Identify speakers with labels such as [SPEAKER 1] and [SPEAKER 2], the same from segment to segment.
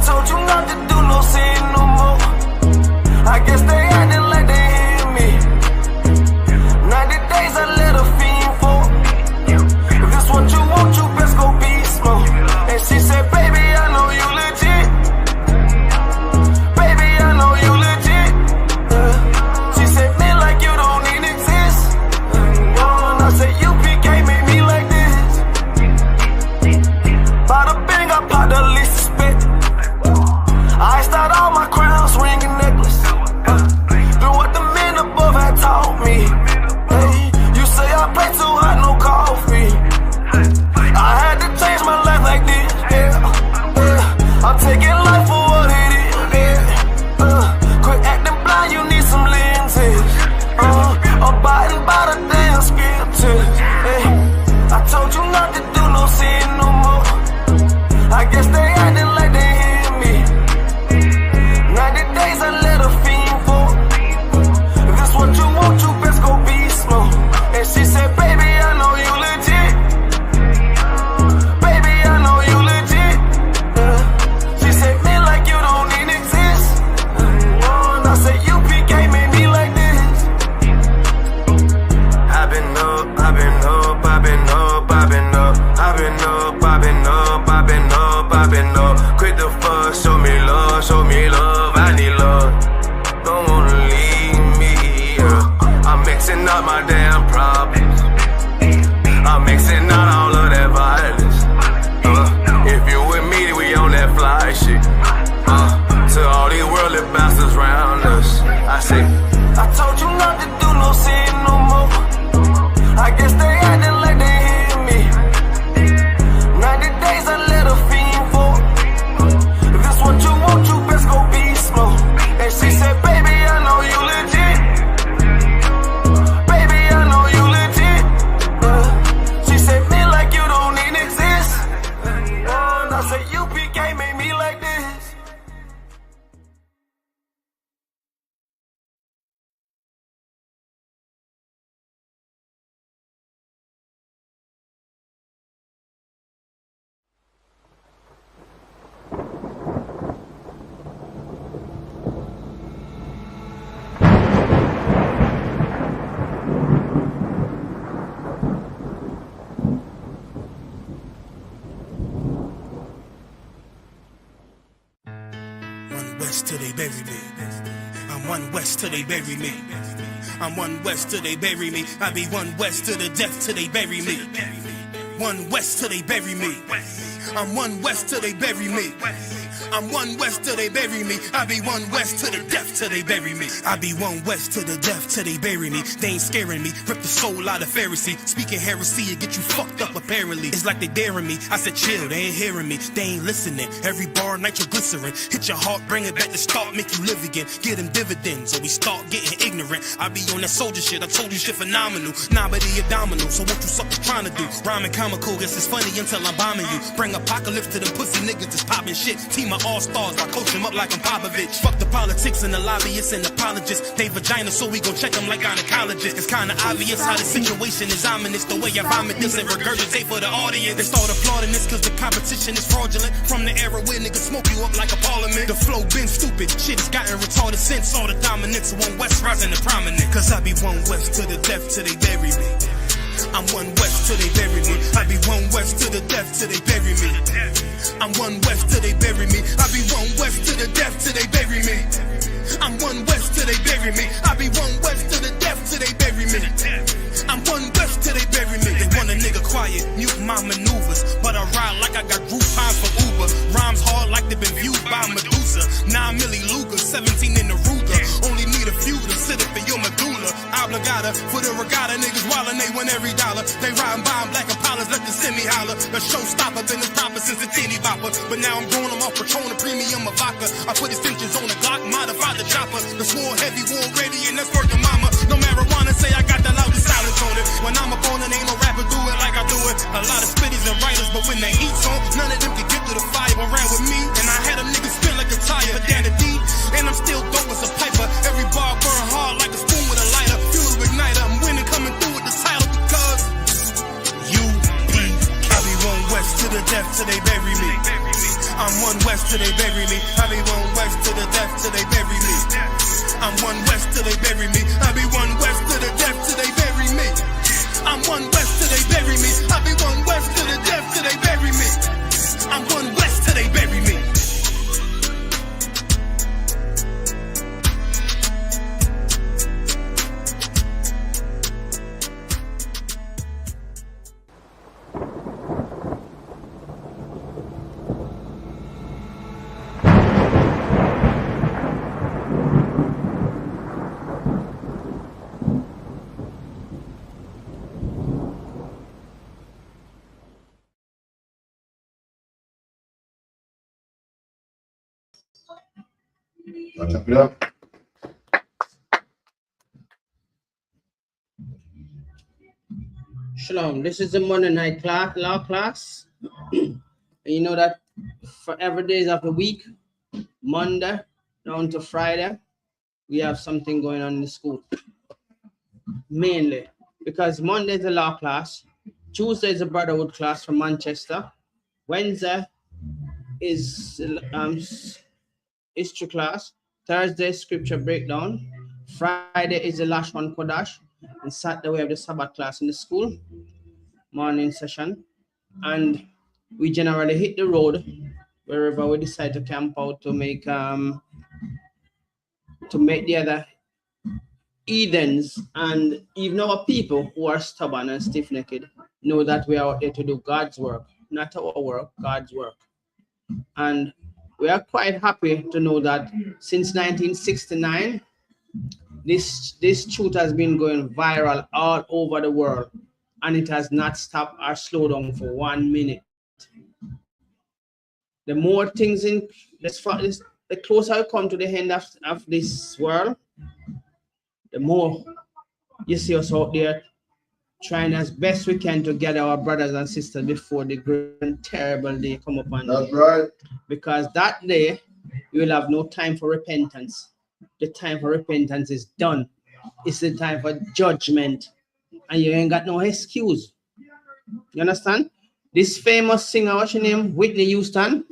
[SPEAKER 1] told you not to do no sin no more. I guess they acting like they hear me. 90 days I let a fiend for. If this what you want, you best go beast mode. And she said, baby, I know you legit. Baby, I know you legit. She said, man, like you don't need exist. And I said, UPK made me like this. Bada bing, I pop the least suspect. I start all my crowns, ring and necklace. Do what the men above had taught me. Hey, you say I play too hot, no coffee. I had to change my life like this. Yeah. I'm taking life for what it is. Yeah. Quit acting blind, you need some lenses. Abiding by the damn scriptures. Hey, I told you not to do no sin no more. I guess they acting like they hear me. 90 days I let a fiend for. If this what you want, you best go beast mode. And she said, baby, I know you legit. Baby, I know you legit. She said, man, like you don't need exist. And I said, UPK made me like this. I've been up, I've been up, I've been up, I've been up. I've been up, I've been up, I've been up, I've been up. Quit the fuss, show me love, show me love. I need love. Don't wanna leave me, yeah. I'm mixing up my damn problems. I'm mixing out all of that violence. If you with me, we on that fly shit. To all these worldly bastards round us, I say, I told you not to do no sin no more. I guess they acting like they hear me. 90 days I let a fiend for. If this what you want, you best go beast mode. And she said, baby, I know you legit. Baby, I know you legit. She said, man, like you don't need exist. And I said, UPK made me like this.
[SPEAKER 2] West till they bury me. I'm one west till they bury me. I'm one west till they bury me. I be one west to the death till they bury me. One west till they bury me. I'm one west till they bury me. I'm one west till they bury me. I be one west to the death till they bury me. I be one west to the death till they bury me. They ain't scaring me. Rip the soul out of Pharisee. Speaking heresy and get you fucked up apparently. It's like they daring me. I said chill, they ain't hearing me. They ain't listening. Every bar nitroglycerin. Hit your heart, bring it back to start, make you live again. Get them dividends or we start getting ignorant. I be on that soldier shit. I told you shit phenomenal. Nah, but he abdominal. So what you suckers trying to do? Rhyming comical. Guess it's funny until I'm bombing you. Bring apocalypse to them pussy niggas that's popping shit. Team of all-stars, I coach them up like I'm Popovich. Fuck the politics and the lobbyists and apologists. They vagina, so we gon' check them like gynecologists. It's kinda obvious how the situation is ominous. The way I vomit this and regurgitate for the audience. They start applauding this cause the competition is fraudulent. From the era where niggas smoke you up like a parliament. The flow been stupid, shit has gotten retarded since. All the dominance of one west rising to prominent. Cause I be one west to the death till they bury me. I'm one west till they bury me. I be one west to the death till they bury me. I'm one west till they bury me. I be one west to the death till they bury me. I'm one west till they bury me. I be one west to the death till they bury me. I'm one west till they bury me. They want a nigga quiet, mute my maneuvers, but I ride like I got Groupons for Uber. Rhymes hard like they've been viewed by Medusa. 9 milli Luger, 17 in the Ruger. Only need a few to sit up in your medulla. Obligata for the regatta, niggas wildin', they win every dollar. They riding by in black Impalas, let the semi holler. A showstopper, been as proper since a teeny bopper. But now I'm growing them off Patron, a premium of vodka. I put extensions on the Glock, modify the chopper. The swore heavy, war ready, and that's worth the mama. No marijuana, say I got the loudest silence on it. When I'm up on it, ain't no rapper do it like I do it. A lot of spitties and writers, but when they heat's on, none of them can get to the fire around with me. And I had them niggas spin like a tire, but down the D. And I'm still dope as a piper. Every bar burn hard like a spoon with a lighter. Fuel to ignite, I'm winning, coming through with the title because UP. I be one west to the death till they bury me. I'm one west till they bury me. I be one west to the death till they bury me. I'm one west till they bury me. I be one west to the death till they bury me. I'm one west till they bury me. I be one west to the death till they bury me. I'm one west till they bury me.
[SPEAKER 3] Chop it up.
[SPEAKER 4] Shalom. This is the Monday night class, law class. You know that for every days of the week, Monday down to Friday, we have something going on in the school. Mainly because Monday is the law class, Tuesday is a brotherhood class from Manchester, Wednesday is history class, Thursday scripture breakdown, Friday is the last one Kodash, and Saturday we have the Sabbath class in the school, morning session, and we generally hit the road wherever we decide to camp out to make the other Edens, and even our people who are stubborn and stiff-necked know that we are out there to do God's work, not our work, God's work. And we are quite happy to know that since 1969, this truth has been going viral all over the world, and it has not stopped or slowed down for 1 minute. The more things the closer we come to the end of this world, the more you see us out there trying as best we can to gather our brothers and sisters before the great and terrible day come upon us.
[SPEAKER 3] That's right.
[SPEAKER 4] Because that day, you will have no time for repentance. The time for repentance is done. It's the time for judgment. And you ain't got no excuse. You understand? This famous singer, what's your name? Whitney Houston,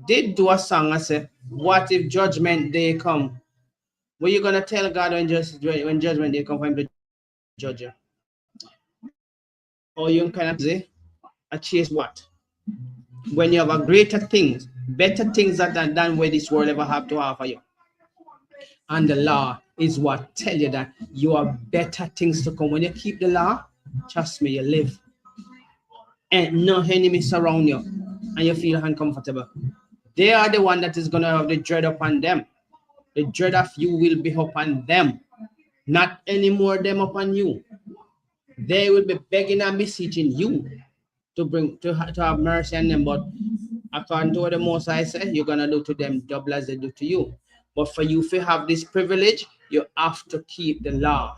[SPEAKER 4] did do a song and say, what if judgment day come? What you gonna tell God when judgment day come for him to judge you? Or you kind of say, chase what? When you have a greater things, better things than what this world ever have to offer you. And the law is what tell you that you have better things to come. When you keep the law, trust me, you live. And no enemy surround you, and you feel uncomfortable. They are the one that is gonna have the dread upon them. The dread of you will be upon them, not anymore them upon you. They will be begging and beseeching you to have mercy on them. But according to what the Most High said, you're gonna do to them double as they do to you. But for you to have this privilege, you have to keep the law.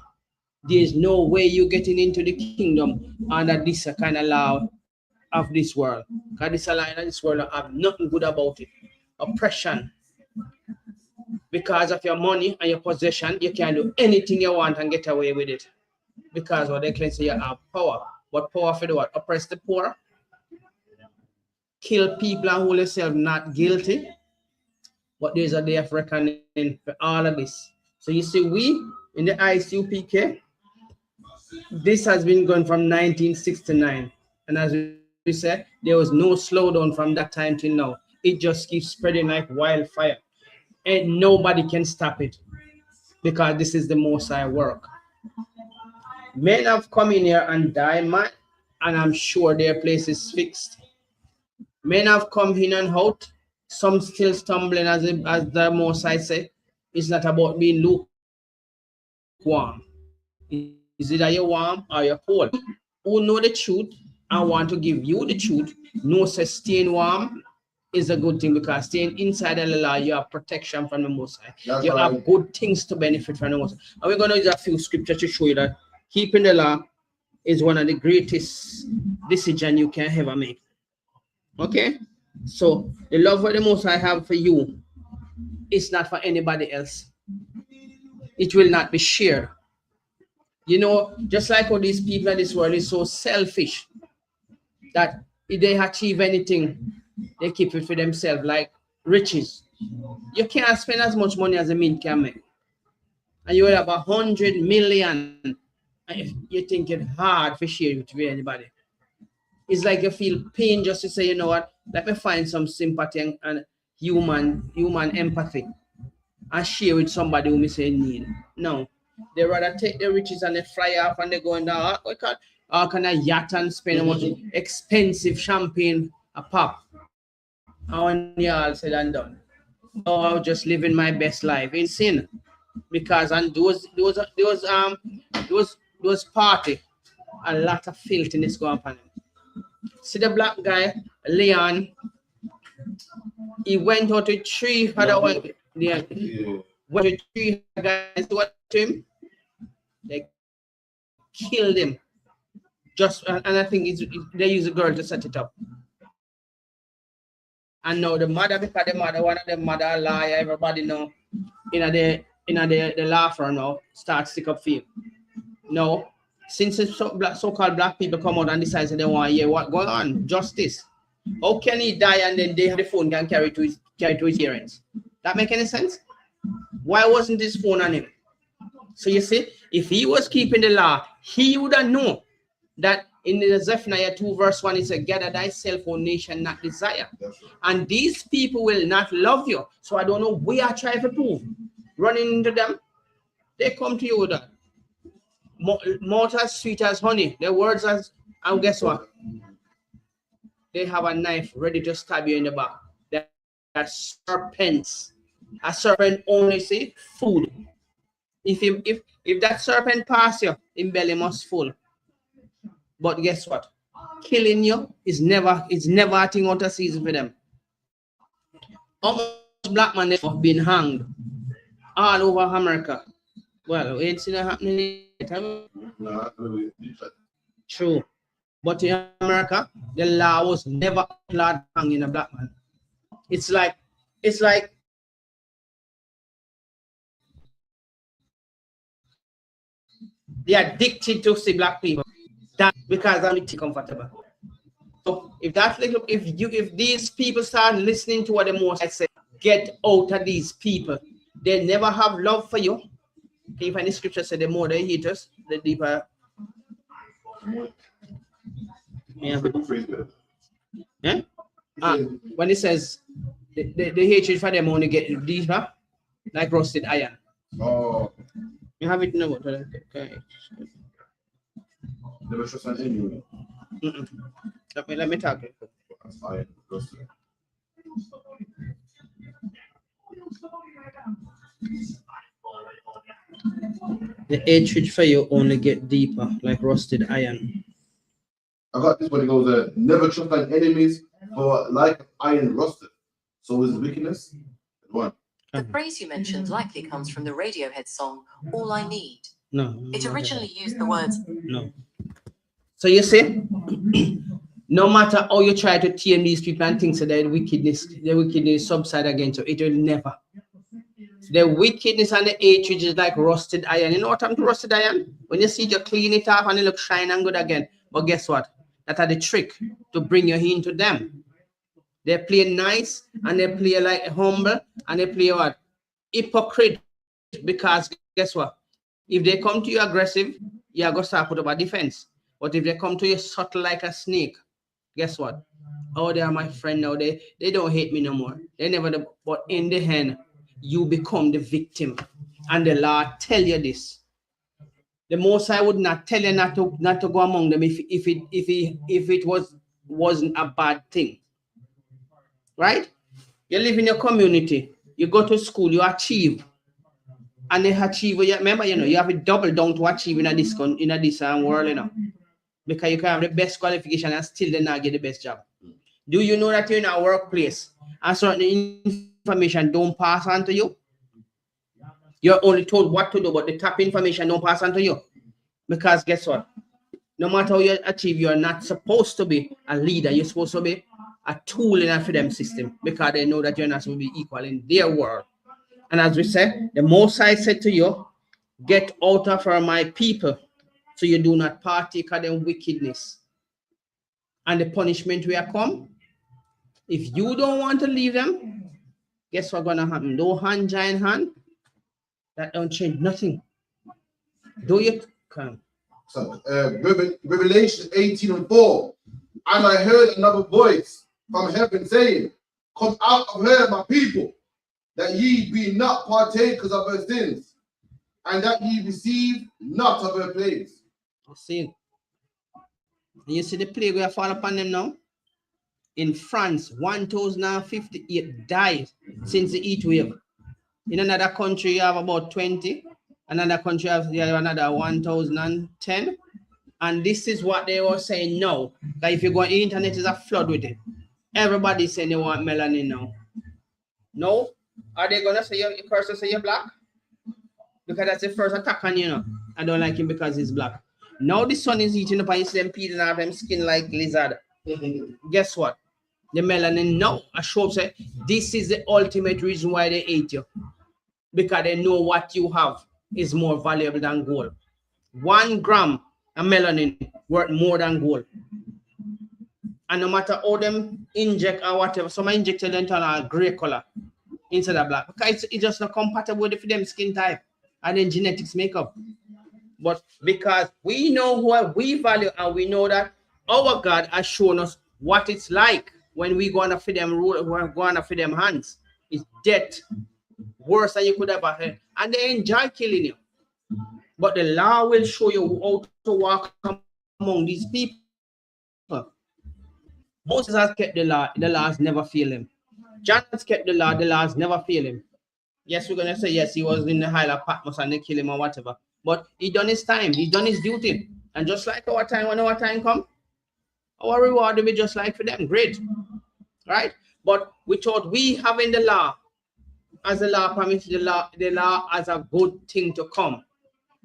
[SPEAKER 4] There's no way you're getting into the kingdom under this kind of law of this world. Because this law in this world have nothing good about it. Oppression. Because of your money and your possession, you can do anything you want and get away with it. Because what they can say, you have power. What power for the what? Oppress the poor, kill people and hold yourself not guilty. But there's a day of reckoning for all of this. So you see, we in the ISUPK, this has been going from 1969. And as we said, there was no slowdown from that time till now. It just keeps spreading like wildfire. And nobody can stop it. Because this is the Most High work. Men have come in here and died, man, and I'm sure their place is fixed. Men have come in and out, some still stumbling, as the Most High say. It's not about being lukewarm. Is either you're warm or you're cold. Who know the truth and want to give you the truth, know say staying warm is a good thing, because staying inside the law, you have protection from the Most High.
[SPEAKER 3] That's
[SPEAKER 4] you
[SPEAKER 3] right.
[SPEAKER 4] have good things to benefit from the Most High. And we're going to use a few scriptures to show you that keeping the law is one of the greatest decisions you can ever make. Okay? So the love for the Most High have for you is not for anybody else. It will not be shared. You know, just like how these people in this world is so selfish that if they achieve anything, they keep it for themselves. Like riches. You can't spend as much money as a mint can make. And you will have 100 million. And you think it's hard for share it with anybody. It's like you feel pain just to say, you know what, let me find some sympathy and human empathy and share with somebody who may say need. No. They rather take the riches and they fly off and they go in down all kind of yacht and spend much expensive champagne a pop. And when you all said and done, oh, I'll just living my best life in sin. Because and those party, a lot of filthiness going on. See the black guy, Leon, he went out with three other ones. Yeah. Went with three guys to watch him. They killed him. Just and I think they use a girl to set it up. And now the mother, because the mother, one of the mother a liar, everybody know the law firm now start stick up for him. No, since the so-called black people come out and decide they want to hear what going on, justice. How can he die and then they have the phone can carry to his parents? That make any sense? Why wasn't his phone on him? So you see, if he was keeping the law, he would have known that in the Zephaniah 2 verse 1, it said, gather thyself, O nation, not desire. And these people will not love you. So I don't know where I try to prove. Running into them, they come to you with that. Mouth as sweet as honey. Their words as, and guess what? They have a knife ready to stab you in the back. That serpents. A serpent only see food. If that serpent pass you, his belly must full. But guess what? Killing you is never a thing out of season for them. How much black men have been hanged all over America? Well, we ain't seen it happening yet. True. But in America, the law was never outlawed hanging a black man. It's like they're addicted to see black people. That because I'm comfortable. So if these people start listening to what the most I say, get out of these people. They never have love for you. If any scripture said the more they hate us, the deeper. Yeah. Yeah? When it says the hatred for them only get deeper, like rusted iron.
[SPEAKER 3] Oh.
[SPEAKER 4] You have it in the water. Okay.
[SPEAKER 3] Never trust an enemy.
[SPEAKER 4] Let me talk.
[SPEAKER 3] Iron rusted.
[SPEAKER 4] The hatred for you only get deeper, like rusted iron.
[SPEAKER 3] I got this one. It goes, never trust thine enemies, for like iron rusted. So is wickedness. One.
[SPEAKER 5] The phrase you mentioned likely comes from the Radiohead song "All I Need."
[SPEAKER 4] No.
[SPEAKER 5] It originally used the words.
[SPEAKER 4] No. So you see, no matter how you try to tame these people and think so that the wickedness subside against you, it will never. The wickedness and the hatred is like rusted iron. You know what happened to rusted iron? When you see it, you clean it off and it looks shiny and good again. But guess what? That's the trick to bring you into them. They play nice and they play like humble and they play what? Hypocrite. Because guess what? If they come to you aggressive, you're going to start put up a defense. But if they come to you subtle like a snake, guess what? Oh, they are my friend now. They don't hate me no more. They never do. But in the end, you become the victim. And the Lord tell you this. The Most I would not tell you not to go among them if it wasn't a bad thing. Right? You live in your community, you go to school, you achieve. And they achieve, remember, you have a double down to achieve in this world, because you can have the best qualification and still they not get the best job. Do you know that you're in a workplace and certain information don't pass on to you? You're only told what to do, but the top information don't pass on to you. Because guess what? No matter how you achieve, you're not supposed to be a leader. You're supposed to be a tool in a freedom system, because they know that you're not supposed to be equal in their world. And as we said, the Most I said to you, get out of her, my people, so you do not partake of them wickedness. And the punishment will come. If you don't want to leave them, guess what's gonna happen? No hand join hand, that don't change nothing. Do you come?
[SPEAKER 3] So, Revelation 18:4. And I heard another voice from heaven saying, come out of her, my people, that ye be not partakers of her sins, and that ye receive not of her plagues.
[SPEAKER 4] See, you see the plague will fall upon them now? In France, 1,058 died since the heat wave. In another country, you have about 20. Another country, you have another 1,010. And this is what they were saying now. That if you go on the internet, is a flood with it. Everybody's saying they want melanin now. No? Are they going to say your person say you're black? Because that's the first attack on you, know. I don't like him because he's black. Now the sun is eating up and you see them peeling out them skin like lizard. Guess what? The melanin now, I show up say, this is the ultimate reason why they hate you. Because they know what you have is more valuable than gold. 1 gram of melanin worth more than gold. And no matter how them inject or whatever, some injected into a gray color instead of black. Because it's just not compatible with them skin type and then genetics makeup. But because we know what we value and we know that our God has shown us what it's like when we go on to feed them rule, we're going to feed them hands. It's death. Worse than you could ever heard. And they enjoy killing you. But the law will show you how to walk among these people. Moses has kept the laws never fail him. John has kept the laws never fail him. Yes, we're going to say, yes, he was in the Isle of Patmos and they kill him or whatever. But he done his time. He done his duty. And just like our time, when our time comes, our reward will be just like for them. Great. Right? But we thought we having the law, as the law permits the law as a good thing to come.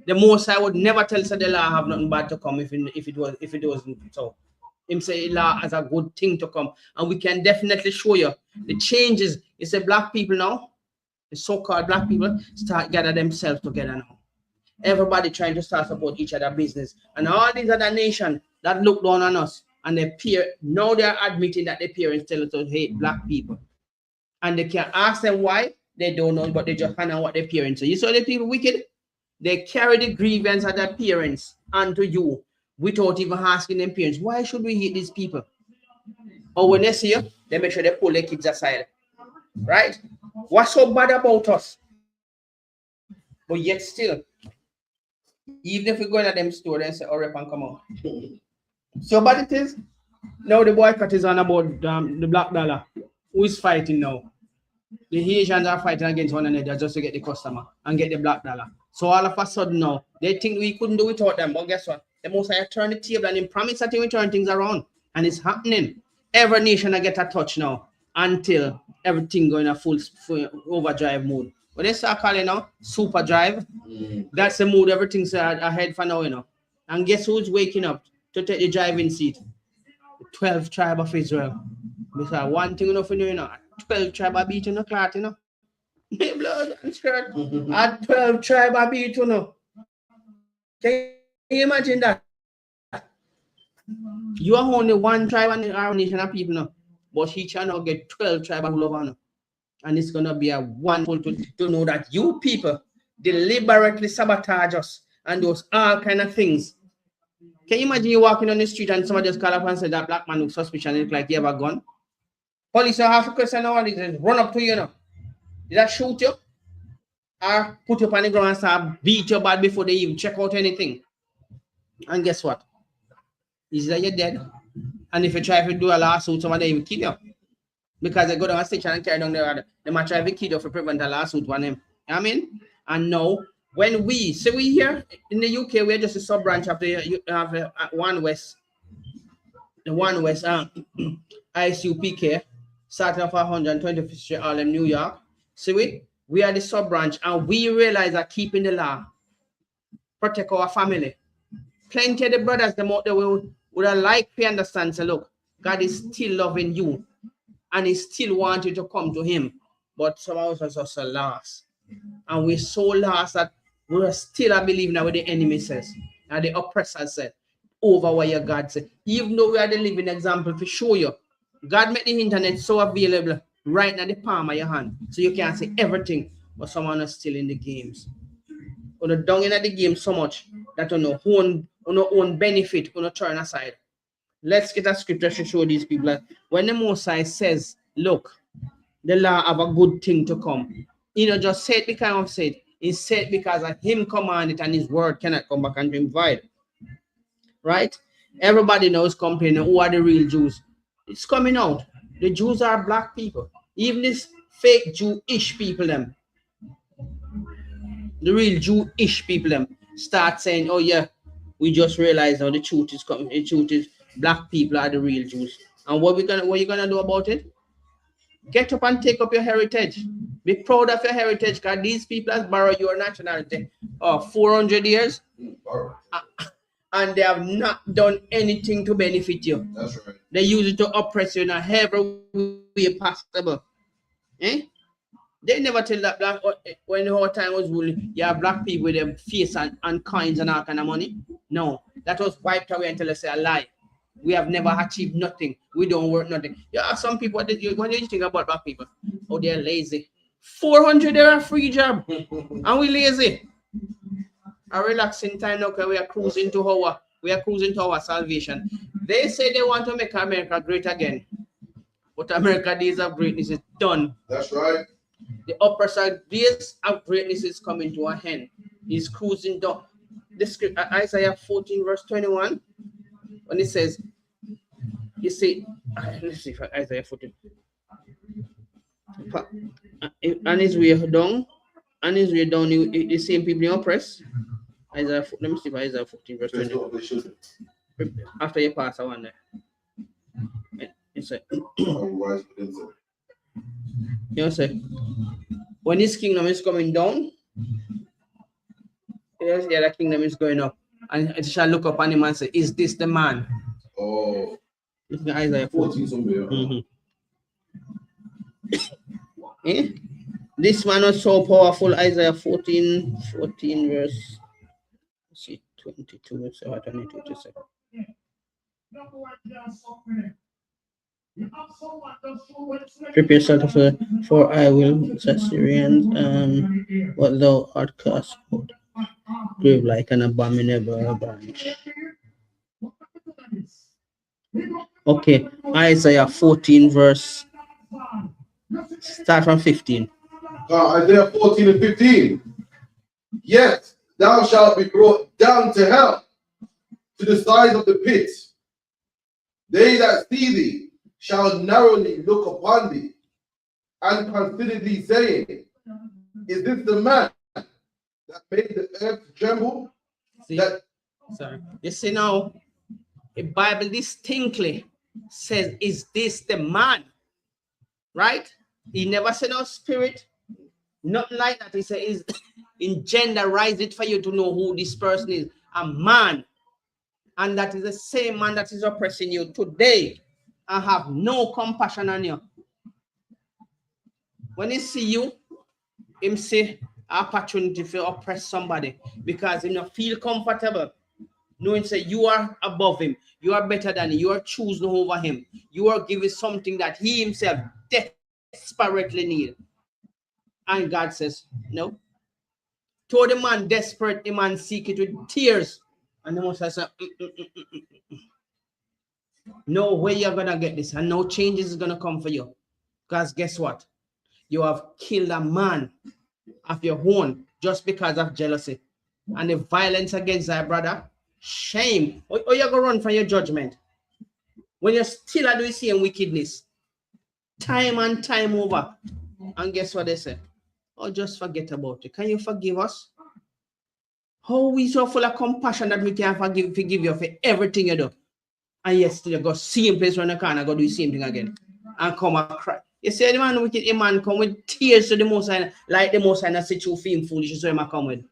[SPEAKER 4] The most I would never tell say the law have nothing bad to come if it wasn't so. Him say law as a good thing to come. And we can definitely show you the changes. It's the black people now, the so-called black people, start gather themselves together now. Everybody trying to start support each other business. And all these other nations that look down on us and they now they're admitting that their parents tell us to hate black people. And they can't ask them why, they don't know, but they just find out what their parents say. You saw the people wicked? They carry the grievance of their parents onto you without even asking them parents, why should we hate these people? Or when they see you, they make sure they pull their kids aside. Right? What's so bad about us? But yet still, even if we go into them store, they say, hurry up and come out. So bad it is. Now the boycott is on about the black dollar. Who is fighting now? The Asians are fighting against one another just to get the customer and get the black dollar. So all of a sudden now, they think we couldn't do without them. But guess what? The most I turn the table and promise that they will turn things around. And it's happening. Every nation I get a touch now until everything going a full overdrive mode. When they start calling now, super drive, that's the mood everything's ahead for now, you know. And guess who's waking up to take the driving seat? The 12 tribe of Israel. Because one thing enough, you know, 12 tribe are beating the cloth, you know. Blood and skirt. At 12 tribe are beating, you know. Can you imagine that? You are only one tribe and our nation of people now. But each and now get 12 tribes all over now. And it's going to be a wonderful to know that you people deliberately sabotage us and those all kind of things. Can you imagine you walking on the street and somebody just call up and say that black man looks suspicious and look like he have a gun? Police will have a question now and they run up to you now. Did that shoot you? Or put you up on the ground and start beat you bad before they even check out anything? And guess what? Is that you're dead. And if you try to do a lawsuit, somebody even kill you. Because they go down a station and carry down they might try to kill you to prevent a lawsuit on them. You know what I mean? And now, when we here in the UK, we're just a sub branch of the One West. The One West ISUPK, starting off 125th Street, Harlem, New York. We are the sub branch, and we realize that keeping the law, protect our family. Plenty of the brothers, them out there would have liked to understand, say, look, God is still loving you, and He still wants you to come to Him. But some of us are so lost. And we're so lost that we're still believing that what the enemy says, and the oppressor said, over what your God said. Even though we are the living example to show you, God made the internet so available right in the palm of your hand. So you can see everything, but someone is still in the games. On the down in the game so much that on no own benefit, on turn aside. Let's get a scripture to show these people that when the Mosai says, look, the law have a good thing to come. He not just said because of said, he said because of him command it and his word cannot come back and be void. Right? Everybody knows complaining who are the real Jews. It's coming out. The Jews are black people. Even this fake Jewish people, them, the real Jewish people, them, start saying, oh yeah, we just realized now the truth is coming. The truth is black people are the real Jews. And what you gonna do about it? Get up and take up your heritage. Be proud of your heritage, because these people has borrowed your nationality 400 years. And they have not done anything to benefit you.
[SPEAKER 3] That's right.
[SPEAKER 4] They use it to oppress you in every way possible. Eh? They never tell that black when the whole time was ruling, you have black people with their face and coins and all kind of money. No, that was wiped away until they say a lie. We have never achieved nothing. We don't work nothing. Yeah, some people, what do you think about black people? Oh, they're lazy. 400 they're a free job. And we lazy. A relaxing time now because we are cruising to our salvation. They say they want to make America great again. But America days of greatness is done.
[SPEAKER 3] That's right.
[SPEAKER 4] The oppressor days of greatness is coming to an end. He's cruising down. The script Isaiah 14 verse 21. When it says, you see, let's see if Isaiah 14. And his way down, the same people you oppress. Isaiah, let me see if Isaiah 14 verse 20. After you pass, I wonder. It's a, you say, when his kingdom is coming down, the other kingdom is going up. And it shall look upon him and say, is this the man?
[SPEAKER 3] Oh,
[SPEAKER 4] Look at Isaiah 14 somewhere. Eh? This man was so powerful. Isaiah 14 verse, let's see, 22. So I don't need to say. Prepare yourself for I will Syrians, what thou art cast out, grave like an abominable branch. Okay, Isaiah 14 verse, start from 15.
[SPEAKER 3] Isaiah 14 and 15. Yet thou shalt be brought down to hell, to the sides of the pit. They that see thee shall narrowly look upon thee, and consider thee, saying, is this the man that made the earth tremble?
[SPEAKER 4] See, sorry. You see now, the Bible distinctly says, is this the man? Right? He never said no spirit, nothing like that. He says, in gender, rise it for you to know who this person is, a man. And that is the same man that is oppressing you today and have no compassion on you. When he see you, him see opportunity to oppress somebody because he not feel comfortable. Knowing say you are above him, you are better than him, you are choosing over him, you are giving something that he himself desperately needs. And God says, no. To the man desperate, the man seek it with tears. And the Most High said, no way you're gonna get this, and no changes is gonna come for you. Because guess what? You have killed a man of your own just because of jealousy. And the violence against thy brother, shame. Or you're gonna run from your judgment. When you're still doing the same wickedness, time and time over. And guess what they say? Oh, just forget about it. Can you forgive us? How we so full of compassion that we can forgive you for everything you do. And yesterday go same place around the corner, go do the same thing again. And come and cry. You see the man wicked, a man come with tears to the Most High, like the Most High not say you feel foolish, so him come with.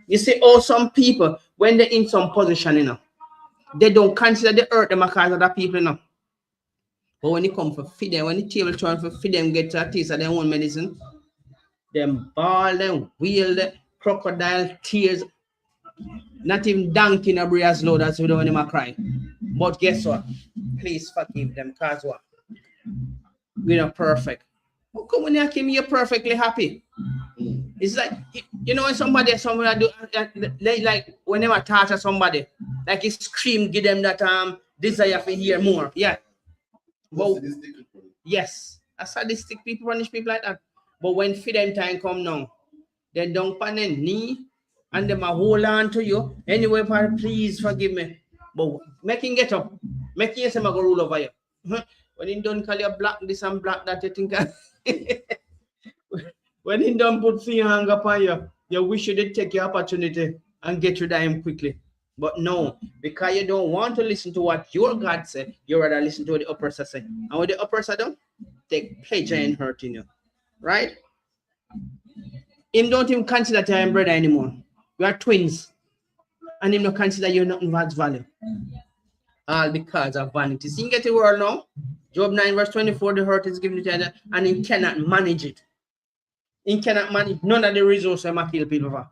[SPEAKER 4] You see, all some people, when they're in some position, you know, they don't consider the earth them because of the people, you know. But when it come for feed them, when the table turn for feed them, get to a taste of their own medicine, them ball, them wheel, them crocodile tears, not even donkey in a bray as loud as we do when them are crying. But guess what? Please forgive them, because what? we're not perfect. How come when you came, you're perfectly happy? It's like, you know, when somebody do like whenever touch to somebody, like he scream, give them that desire to hear more. Yeah. But yes, a sadistic people punish people like that. But when freedom time come now, they don't pan their knee and them a hold on to you. Anyway, please forgive me. But making get up, making you say go rule over you. When he don't call you black this and black that, you think when he don't put finger hang upon you, you wish you did take your opportunity and get rid of him quickly. But no, because you don't want to listen to what your God said, you rather listen to what the oppressor said. And what the oppressor do? Take pleasure in hurting you. Right? Him don't even consider that you're brother anymore. We are twins. And him don't consider you nothing worth value. All because of vanity. See, you get the world now? Job 9 verse 24, the hurt is given to other, and he cannot manage it. He cannot manage none of the resources I kill people for.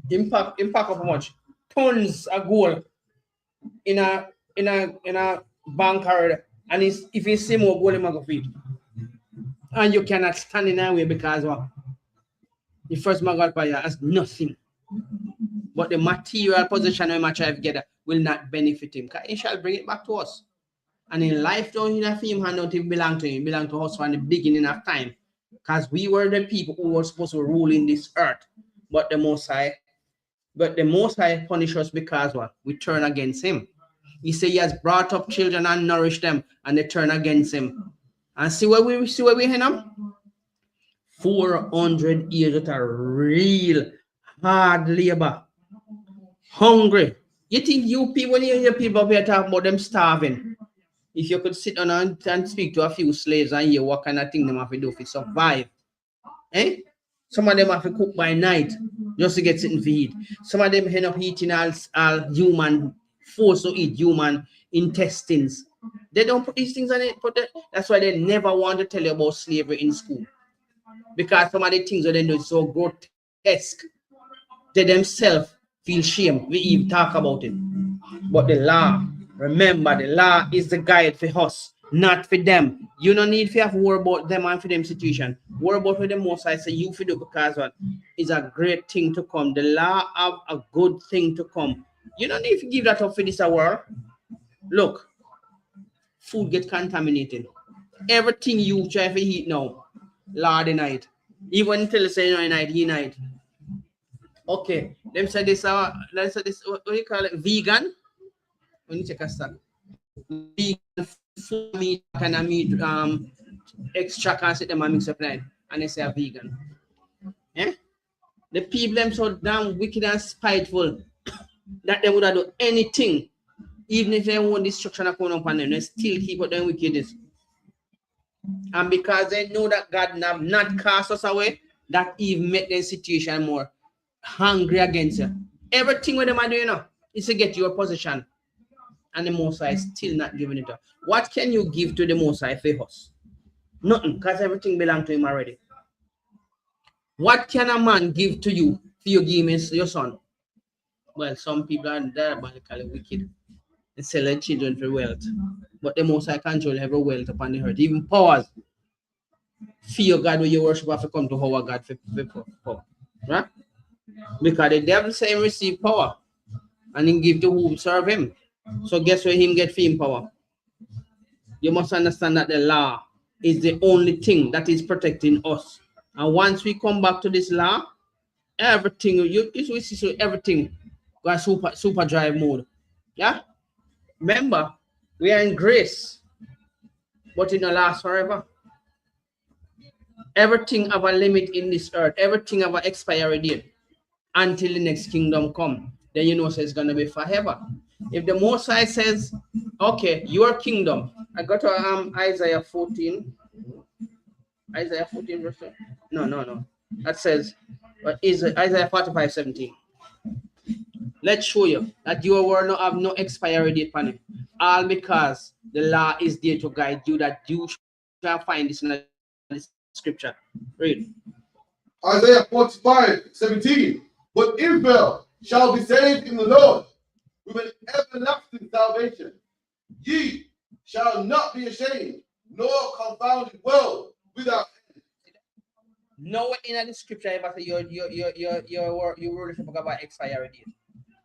[SPEAKER 4] Impact of how much? Tons of gold in a bank card, and if you see more gold, you go feed. And you cannot stand in that way because what? The first man got by you has nothing. But the material possession we might try together will not benefit him. Because he shall bring it back to us. And in life, don't you know him and not even belong to him, belong to us from the beginning of time. Because we were the people who were supposed to rule in this earth. But the Most High punish us because what? We turn against him. He said he has brought up children and nourished them, and they turn against him. And see where we head now? 400 years of a real hard labor. Hungry. You think you people, when you hear people up here talk about them starving, if you could sit down and speak to a few slaves and hear what kind of thing they have to do to survive. Eh? Some of them have to cook by night just to get something to eat. Some of them end up eating all human, forced to eat human intestines. They don't put these things on it. That's why they never want to tell you about slavery in school. Because some of the things that they do is so grotesque. They themselves feel shame. We even talk about it. But the law, remember, the law is the guide for us, not for them. You don't need to have to worry about them and for them situation. Worry about what the Most High say you for do, because what is a great thing to come. The law have a good thing to come. You don't need to give that up for this world. Look, food get contaminated. Everything you try to eat now, Lord denied. Even until you say no night, he night. Okay, them say this what do you call it? Vegan. When you check a stack. Vegan food meat kind of meat extract and set them and mix up like, and they say a vegan. Yeah? The people them so damn wicked and spiteful that they would have done anything, even if they want destruction come upon them, they still keep up their wickedness. And because they know that God have not cast us away, that even make their situation more hungry against you. Everything with them are doing now is to get your position. And the Most High is still not giving it up. What can you give to the Most High for us? Nothing, because everything belongs to him already. What can a man give to you for you give him your son? Well, some people are diabolically wicked. They sell their children for wealth. But the Most High control every wealth upon the earth. Even powers. Fear God when you worship have to come to our God for power. Right? Because the devil say him receive power. And he give to who serve him. So guess where him get fame power? You must understand that the law is the only thing that is protecting us. And once we come back to this law, everything we see everything got super drive mode. Yeah? Remember, we are in grace, but it don't last forever. Everything have a limit in this earth, everything have an expiry date until the next kingdom come. Then you know so it's gonna be forever. If the Most High says, okay, your kingdom, I got to Isaiah 14. Isaiah 14 verse 2. No. That says, is Isaiah 45:17. Let's show you that your word not have no expiry date on it. All because the law is there to guide you, that you shall find this in the scripture. Read.
[SPEAKER 3] Isaiah 45:17. But Israel shall be saved in the Lord with an everlasting salvation. Ye shall not be ashamed, nor confounded world without end.
[SPEAKER 4] Nowhere in the scripture ever say your rulership about expiry date.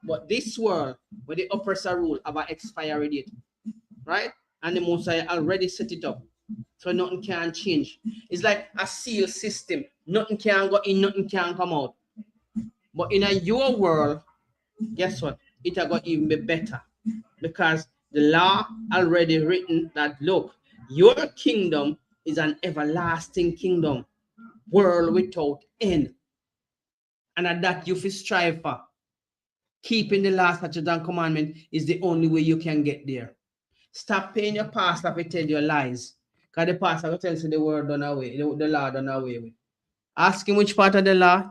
[SPEAKER 4] But this world, where the oppressor rule about expiry date, right? And the Most High already set it up, so nothing can change. It's like a seal system. Nothing can go in, nothing can come out. But in your world, guess what? It will go even be better, because the law already written that, look, your kingdom is an everlasting kingdom, world without end, and at that you should strive for. Keeping the law, statutes, and commandment is the only way you can get there. Stop paying your pastor to tell you lies, because the pastor will tell you the word done away, the law done away with. Ask him which part of the law.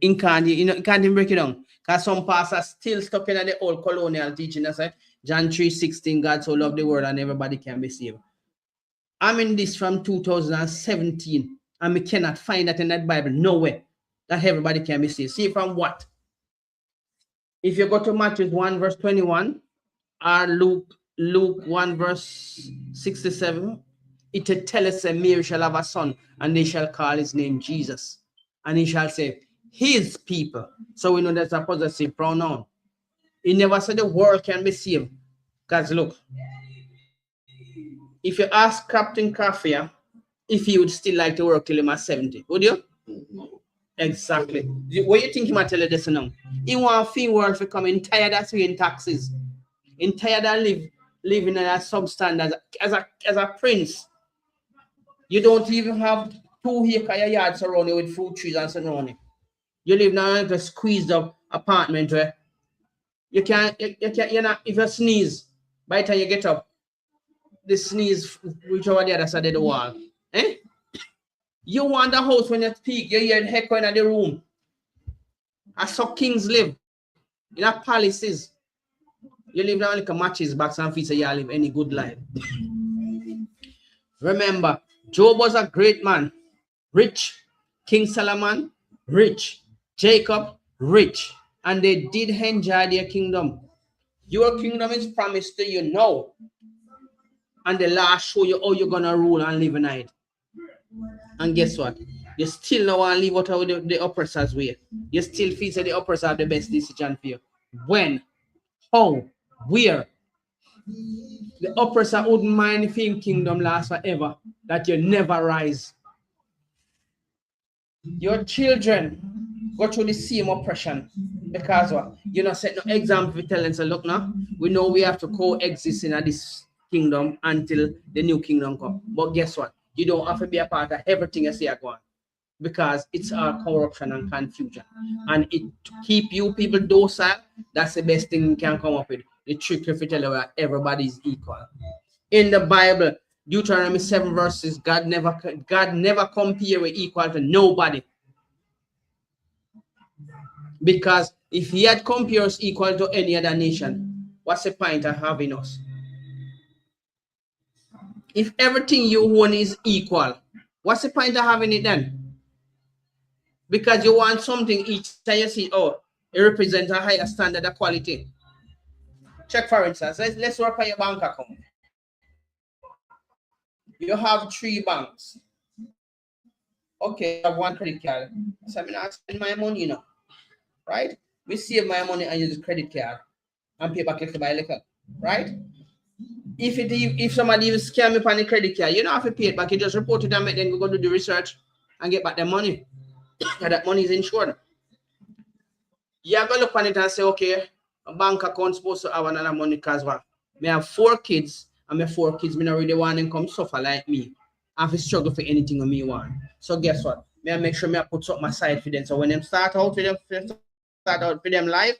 [SPEAKER 4] You can't even break it down, because some pastors still stuck in the old colonial teaching. That's like John 3:16, God so loved the world and everybody can be saved. I'm in this from 2017, and we cannot find that in that Bible nowhere that everybody can be saved. See from what? If you go to Matthew 1 verse 21 or Luke 1 verse 67, it tells us that Mary shall have a son, and they shall call his name Jesus, and he shall say his people. So we know that's a possessive pronoun. He never said the world can be saved. Because look, if you ask Captain Kafia if he would still like to work till he was 70, would you? Exactly. What you think he might tell you this now? He want a free world to come in, tired of paying taxes, in tired of living in a substandard as a prince. You don't even have 2 acre yards surrounded with fruit trees and surrounding. You live now in a squeezed up apartment where you can't, if you sneeze, by the time you get up, the sneeze reach over the other side of the wall. Eh? You want the house when you speak, you hear the echo in the room. That's how kings live. In a palaces. You live down like a matches, box and feet, so you live any good life. Remember, Job was a great man, rich. King Solomon, rich. Jacob, rich. And they did enjoy their kingdom. Your kingdom is promised to you now. And the law show you how you're going to rule and live in it. And guess what? You still don't want to live out of the oppressor's way. You still feel that the oppressor have the best decision for you. When? How? Where? The oppressor wouldn't mind if your kingdom lasts forever, that you never rise. Your children go through the same oppression, because what? You know, set no example for telling, so look now, we know we have to coexist in this kingdom until the new kingdom comes. But guess what? You don't have to be a part of everything you see going, because it's all corruption and confusion. And it to keep you people docile, that's the best thing you can come up with. The trick if you tell you that everybody is equal. In the Bible, Deuteronomy 7 verses, God never compare with equal to nobody. Because if he had compared us equal to any other nation, what's the point of having us? If everything you own is equal, what's the point of having it then? Because you want something each time you see, oh, it represents a higher standard of quality. Check for instance, let's work on your bank account. You have 3 banks. Okay, I have 1 credit card. So I'm not spend my money, you know. Right? We save my money and use the credit card and pay back little by little. Right? If somebody even scam me on the credit card, you don't have to pay it back. You just report it and make them go do the research and get back their money. And that money is insured. You're going to look on it and say, okay, a bank account supposed to have another money because what? I have 4 kids, and my 4 kids, I don't really want them come suffer like me. I have to struggle for anything on me want. So guess what? I make sure I put something aside for them. So when them start out for them life,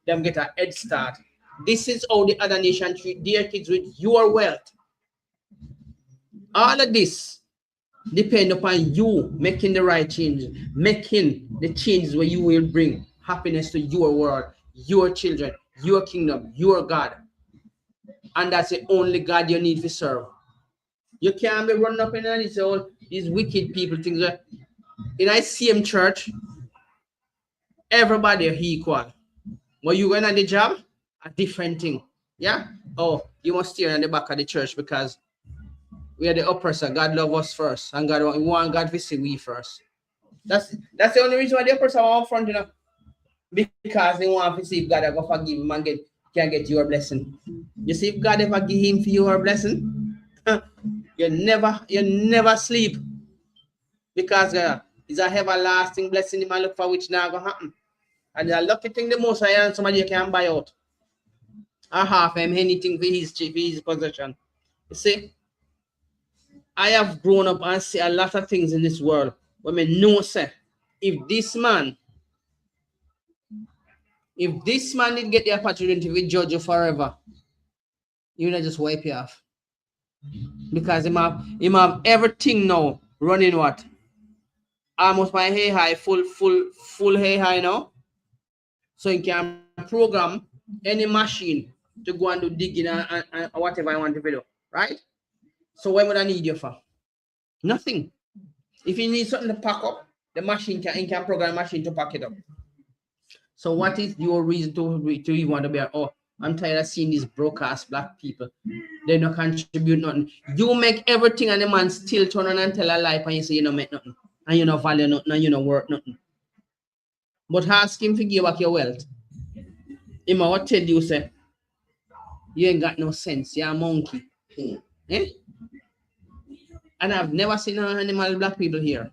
[SPEAKER 4] them get a head start. This is how the other nation treat their kids with your wealth. All of this depend upon you making the right changes, making the changes where you will bring happiness to your world, your children, your kingdom, your God. And that's the only God you need to serve. You can't be running up in these wicked people things. In I same church, everybody are equal. When you went on the job, a different thing. Yeah? Oh, you must stay on the back of the church because We are the oppressor. God love us first, and we want God to see we first. That's the only reason why the oppressor want front, you know, because they want to see if God ever forgive him and can get your blessing. You see, if God ever give him for your blessing, you never sleep, because it's a everlasting blessing. You might look for which now gonna happen, and the lucky thing the most I am somebody you can buy out or half him anything for his possession. You see, I have grown up and see a lot of things in this world when I know, say, if this man did get the opportunity to judge you forever, you know, just wipe you off. Because him have everything now running what? Almost my hair high, full hair high now. So he can program any machine to go and do digging and whatever I want to do. Right? So what would I need you for? Nothing. If you need something to pack up, the machine can program a machine to pack it up. So what is your reason to even want to be? Oh, I'm tired of seeing these broke-ass black people. They don't contribute nothing. You make everything and the man still turn on and tell a lie and you say you don't make nothing. And you don't value nothing and you don't work nothing. But ask him to give back your wealth. Him what tell you, say, you ain't got no sense. You're a monkey. Eh? And I've never seen an animal black people here.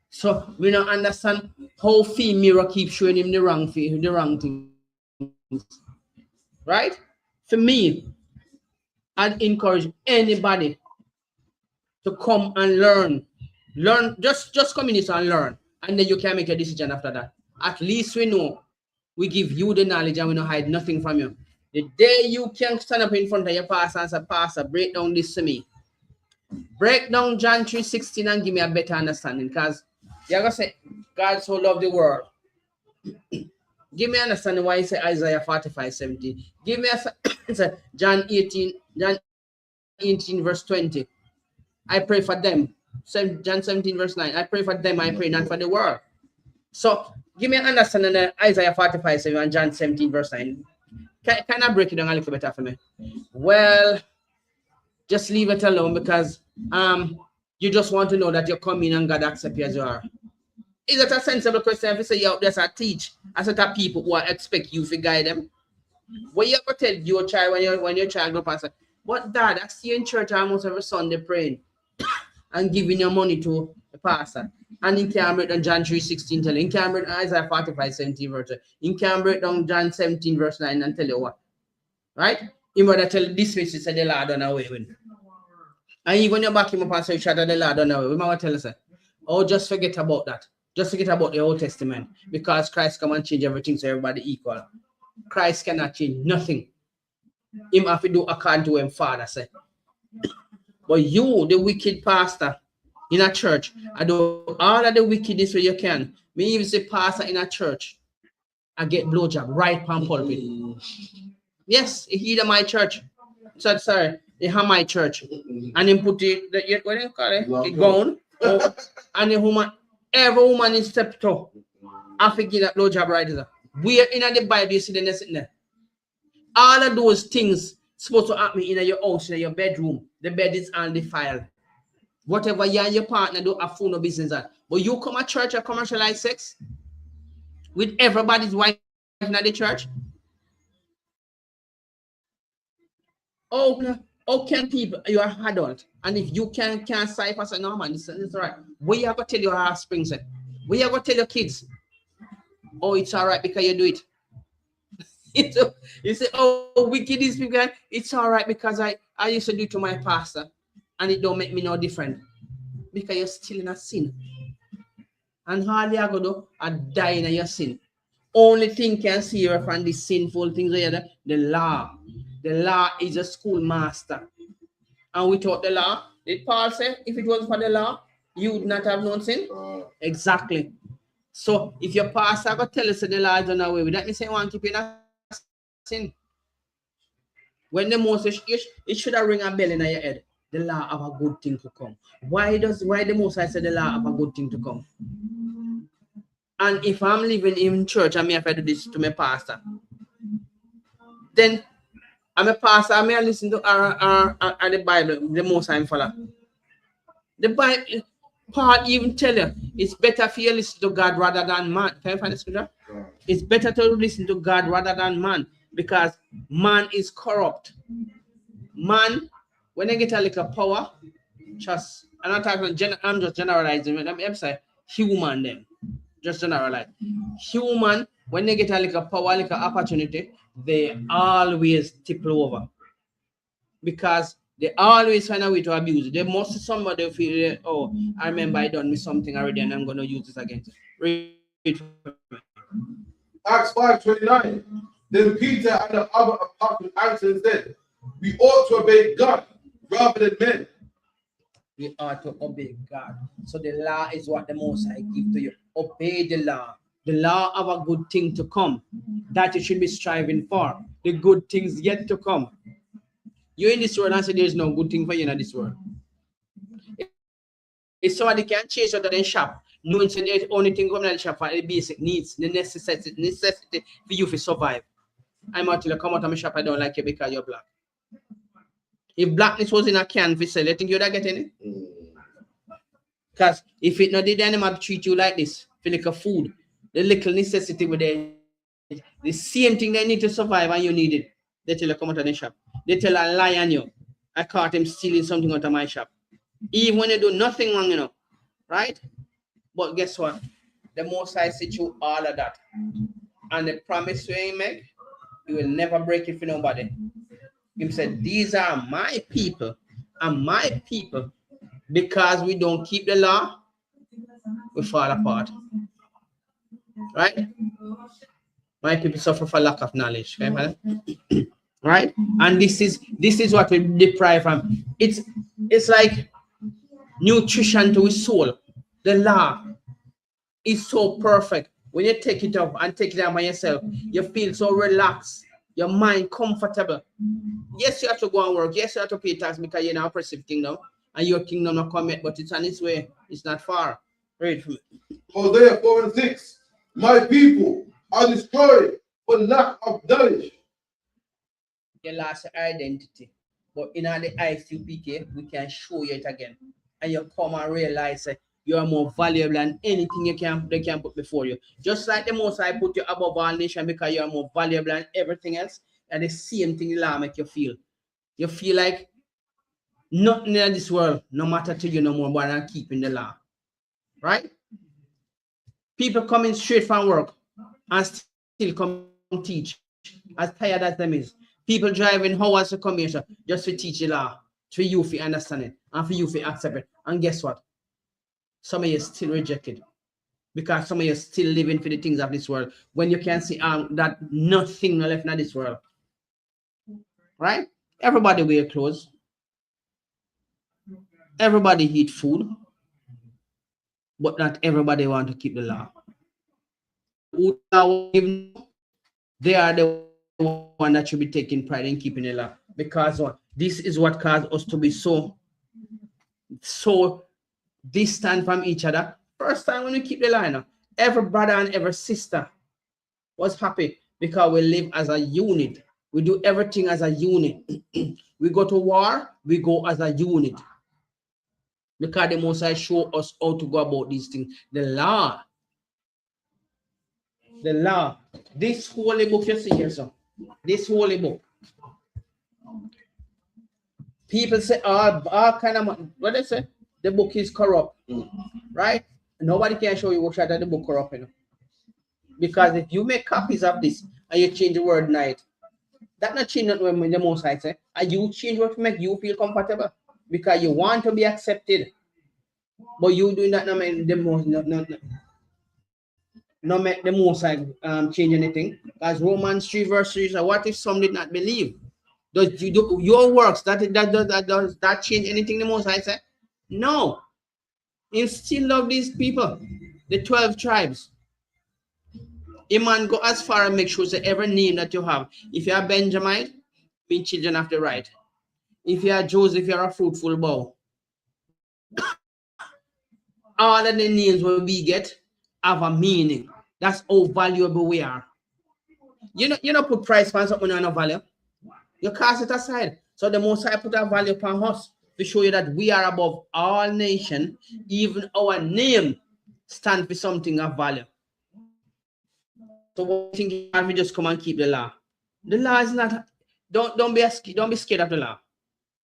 [SPEAKER 4] So we don't understand how female keep showing him the wrong things. Right? For me, I'd encourage anybody to come and learn. Just come in this and learn. And then you can make a decision after that. At least we know we give you the knowledge and we don't hide nothing from you. The day you can stand up in front of your pastor and say, Pastor, break down this to me. Break down John 3:16 and give me a better understanding. Because you're going to say, God so loved the world. Give me understanding why he said Isaiah 45:17. Give me a John 18 verse 20. I pray for them. John 17 verse 9. I pray for them. I pray not for the world. So give me an understanding of Isaiah 45:7 and John 17 verse 9. Can I break it down a little better for me? Well, just leave it alone, because you just want to know that you're coming and God accepts you as you are. Is it a sensible question if you say you're out there to teach a set of people who expect you to guide them? What you ever tell your child when your child go up and say, but Dad, I see you in church almost every Sunday praying and giving your money to the pastor. And in can break down John 3:16 tell you. In can break down Isaiah 45:17 verse. In can break down John 17 verse 9 and tell you what. Right? In order to tell this which is the Lord done away with. And even when you back him up and say the Lord done away, we might tell us, oh, just forget about that. Just forget about the Old Testament, because Christ come and change everything so everybody equal. Christ cannot change nothing. Him have to do according to him Father said. But you, the wicked pastor in a church, I do all of the wickedness where you can. Me even say pastor in a church, I get blowjob right from pulpit. Yes, he in my church. So, sorry, he have my church. And him put what do you call it? The gown. And the woman, every woman in step 2, I forget that blowjob right there. Where in the Bible you see them sitting there? All of those things supposed to happen in your house, in your bedroom. The bed is undefiled. Whatever you and your partner do, have no business at. But you come to church and commercialize sex with everybody's wife in the church. Oh, how can people, you are adult, and if you can't cipher, say, no man, this is right. What you have to tell your offspring, say? What you have to tell your kids? Oh, it's all right because you do it. You say, oh, wicked these people, it's all right because I used to do it to my pastor, and it don't make me no different. Because you're still in a sin. And all you have to do is die in your sin. Only thing can see you from the sinful things, the law. The law is a schoolmaster. And without the law, did Paul say, if it wasn't for the law, you would not have known sin? Exactly. So if your pastor go tell us that the law is done away with, that means you want to keep in a sin. When the Moses, it should have ring a bell in your head. The law of a good thing to come. Why the Moses say the law of a good thing to come? And if I'm living in church and me have to do this to my pastor, then I'm a pastor. I may listen to the Bible. The most I'm follow. The Bible, Paul even tell you it's better for you to listen to God rather than man. Can you find the scripture? It's better to listen to God rather than man because man is corrupt. Man, when they get a little power, just I'm not talking. I'm just generalizing. I'm saying human them, just generalize. Human when they get a little power, little opportunity, they always tipple over because they always find a way to abuse it. They must somebody feel, oh, I remember I done me something already and I'm going to use this again. Read for me.
[SPEAKER 3] Acts 5:29. Then Peter and the other apostles answered and said, we ought to obey God rather than men.
[SPEAKER 4] We ought to obey God. So the law is what the Most High give to you. Obey the law. The law of a good thing to come that you should be striving for. The good things yet to come. You're in this world and say there's no good thing for you in this world. If somebody can chase out of the shop, knowing that the only thing coming in the shop for the basic needs, the necessity for you to survive. I'm out till you come out of my shop, I don't like you because you're black. If blackness was in a can for sale, you think you'd get any? Because if it not did, then they might treat you like this, feel like a food, the little necessity with the same thing they need to survive and you need it. They tell you come out of the shop. They tell a lie on you. I caught him stealing something out of my shop. Even when they do nothing wrong, you know, right? But guess what? The Most High see through all of that. And the promise we make, he will never break it for nobody. He said, these are my people and my people. Because we don't keep the law, we fall apart. Right? My people suffer for lack of knowledge. Okay? Right? And this is what we deprive from. It's like nutrition to his soul. The law is so perfect. When you take it up and take it out by yourself, you feel so relaxed. Your mind comfortable. Yes, you have to go and work. Yes, you have to pay tax because you're in an oppressive kingdom. And your kingdom not come yet, but it's on its way. It's not far. Read for me.
[SPEAKER 3] Hosea 4:6. My people are destroyed for lack of knowledge.
[SPEAKER 4] You lost your identity. But in the ISUPK, we can show you it again. And you come and realize that you're more valuable than anything they can put before you. Just like the Most High put you above all nations because you're more valuable than everything else. And the same thing the law make you feel. You feel like nothing in this world, no matter to you no more, but than keeping the law. Right? People coming straight from work and still come teach, as tired as them is. People driving hours to come here just to teach the law, for you to understand it, and for you to accept it. And guess what? Some of you still rejected. Because some of you still living for the things of this world, when you can see that nothing left in this world. Right? Everybody wear clothes. Everybody eat food. But not everybody want to keep the law. They are the one that should be taking pride in keeping the law. Because this is what caused us to be so distant from each other. First time when we keep the law, you know, every brother and every sister was happy because we live as a unit. We do everything as a unit. We go to war, we go as a unit. Because the Most High show us how to go about these things. The law. This holy book you see here, so this holy book. People say all kind of, what they say? The book is corrupt, right? Nobody can show you that the book corrupt, you know. Because if you make copies of this and you change the word night, that not change what the Most High say. And you change what make you feel comfortable because you want to be accepted. But you doing that not make the most not make the Most High change anything. As Romans 3:3 says, what if some did not believe? Does you do your works does that change anything the Most High say? No. You still love these people, the 12 tribes. A man go as far and make sure that every name that you have, if you are Benjamin, be children of the right. If you are Joseph, you are a fruitful bow. All of the names what we get have a meaning. That's how valuable we are. You know, put price on something on a value. You cast it aside. So the Most High put a value upon us to show you that we are above all nations. Even our name stands for something of value. So what you think if we just come and keep the law? The law is not. Don't be scared of the law.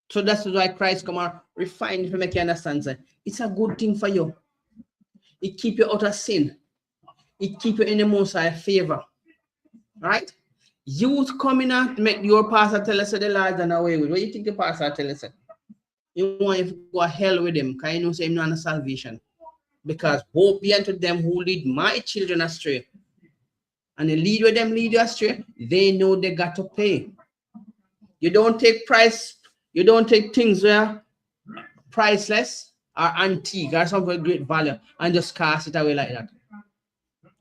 [SPEAKER 4] So that's why Christ come and refine it to make you understand. Sir. It's a good thing for you. It keep you out of sin. It keep you in the Most High favor. Right? You coming and make your pastor tell us that the law is done away with. What do you think the pastor tell us? You want to go to hell with him because you know say him not a salvation. Because woe be unto them who lead my children astray. And the lead with them lead you astray, they know they got to pay. You don't take you don't take things where priceless or antique or something of great value and just cast it away like that.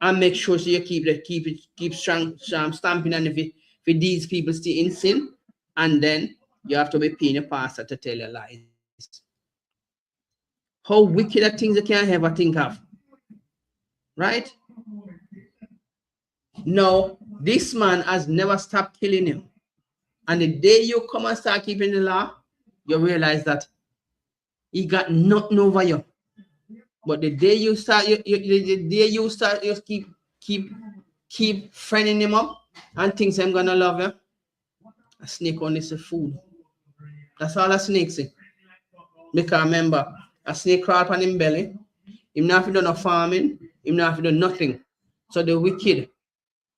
[SPEAKER 4] And make sure so you keep strong stamping on if these people stay in sin, and then you have to be paying a pastor to tell you lies. How wicked are things you can't ever think of. Right? No, this man has never stopped killing him. And the day you come and start keeping the law, you realize that he got nothing over you. But the day you start, you keep friending him up and thinks I'm gonna love you. A snake only say food. That's all a snake say. Because remember, a snake crawl on him belly. Him not have to do no farming. Him not have to do nothing. So the wicked,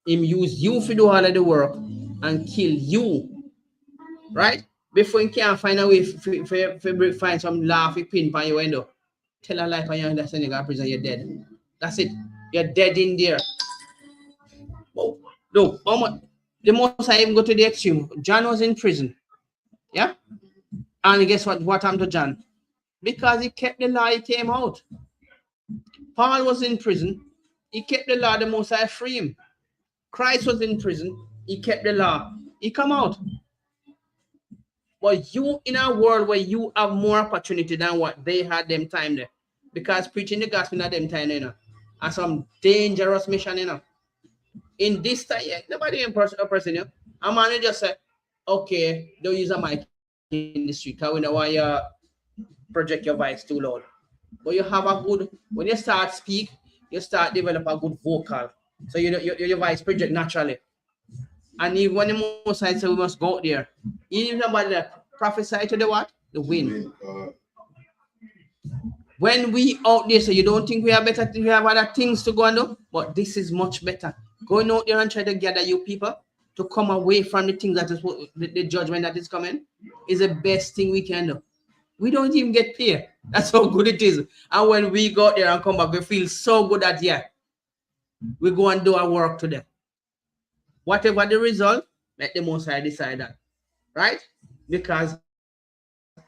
[SPEAKER 4] him use you to do all of the work and kill you. Right? Before you can find a way to find some laughy pin on your window. Tell a lie on your understand you got prison, you're dead. That's it. You're dead in there. Oh, look, the most I even go to the extreme. John was in prison. Yeah? And guess what happened to John? Because he kept the law, he came out. Paul was in prison. He kept the law, the most I free him. Christ was in prison. He kept the law. He come out. But you in a world where you have more opportunity than what they had them time there. Because preaching the gospel at them time, you know, and some dangerous mission, you know. In this time, yeah, nobody oppressing you. A man just say, okay, don't use a mic in the street because we know why you project your voice too loud. But you have a good, when you start speak, you start develop a good vocal. So your voice project naturally. And even when the Most High say we must go out there, even somebody that prophesy to the what? The wind. When we out there, so you don't think we have better, we have other things to go and do, but this is much better. Going out there and try to gather you people to come away from the things that is the judgment that is coming is the best thing we can do. We don't even get paid. That's how good it is. And when we go out there and come back, we feel so good that we go and do our work today. Whatever the result, let the Most High decide that. Right? Because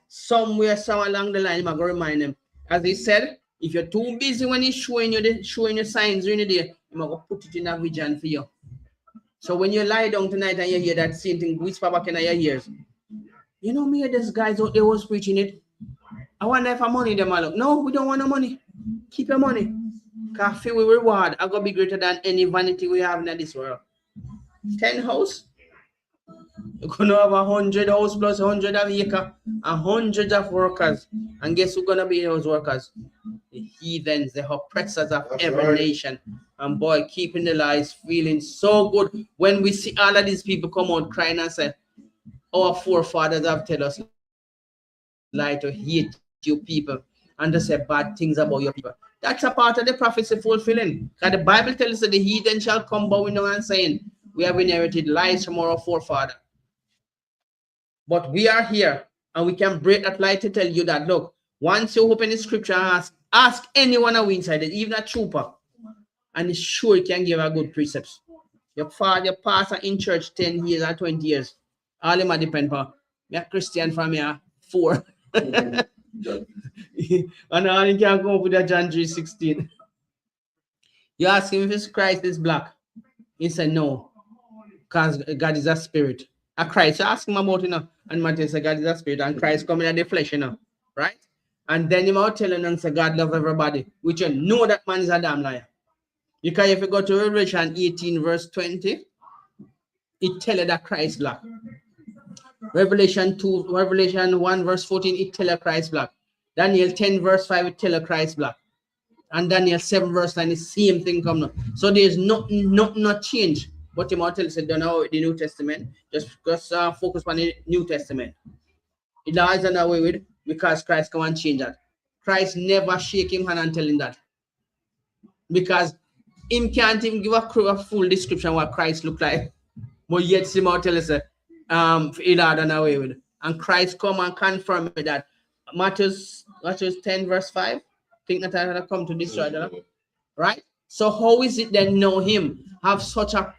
[SPEAKER 4] somewhere along the line, I'm going to remind them. As he said, if you're too busy when he's showing you signs during the day, I'm going to put it in a vision for you. So when you lie down tonight and you hear that same thing whisper back in your ears, you know me, these guys out there was preaching it. I wonder if I money them all up. No, we don't want no money. Keep your money. Because feel we reward are going to be greater than any vanity we have in this world. 10 house. You're going to have 100 house plus 100 of acre and hundreds of workers. And guess who's going to be those workers? The heathens, the oppressors of every nation. And boy, keeping the lies, feeling so good when we see all of these people come out crying and say, our forefathers have told us lie to hate you people and to say bad things about your people. That's a part of the prophecy fulfilling. Because the Bible tells us that the heathen shall come bowing down and saying, we have inherited lies from our forefather. But we are here and we can break that lie to tell you that, look, once you open the scripture and ask anyone who inside it, even a trooper, and it's sure you can give a good precepts. Your pastor in church 10 years or 20 years. All of them depend on me a Christian from here 4. And all you can come up with a John 3:16. You ask him if his Christ is black. He said no. Because God is a spirit. A Christ. So ask him about it, and Matthew said God is a spirit and Christ coming in the flesh, right? And then he might tell him and say God love everybody, which you know that man is a damn liar. Because if you go to Revelation 18 verse 20, it tells you that Christ black. Revelation 2, Revelation 1 verse 14, it tell you Christ black. Daniel 10 verse 5, it tell you Christ black. And Daniel 7 verse 9, the same thing come now. So there's nothing not change. But Immortal said, don't know the New Testament. Just focus on the New Testament. It lies on away with because Christ come and change that. Christ never shake him hand and tell him that. Because him can't even give a full description what Christ look like. But yet Immortal is it lies on away with. And Christ come and confirm that. Matthew 10 verse 5. Think that I come to destroy them, right? So how is it then know him have such a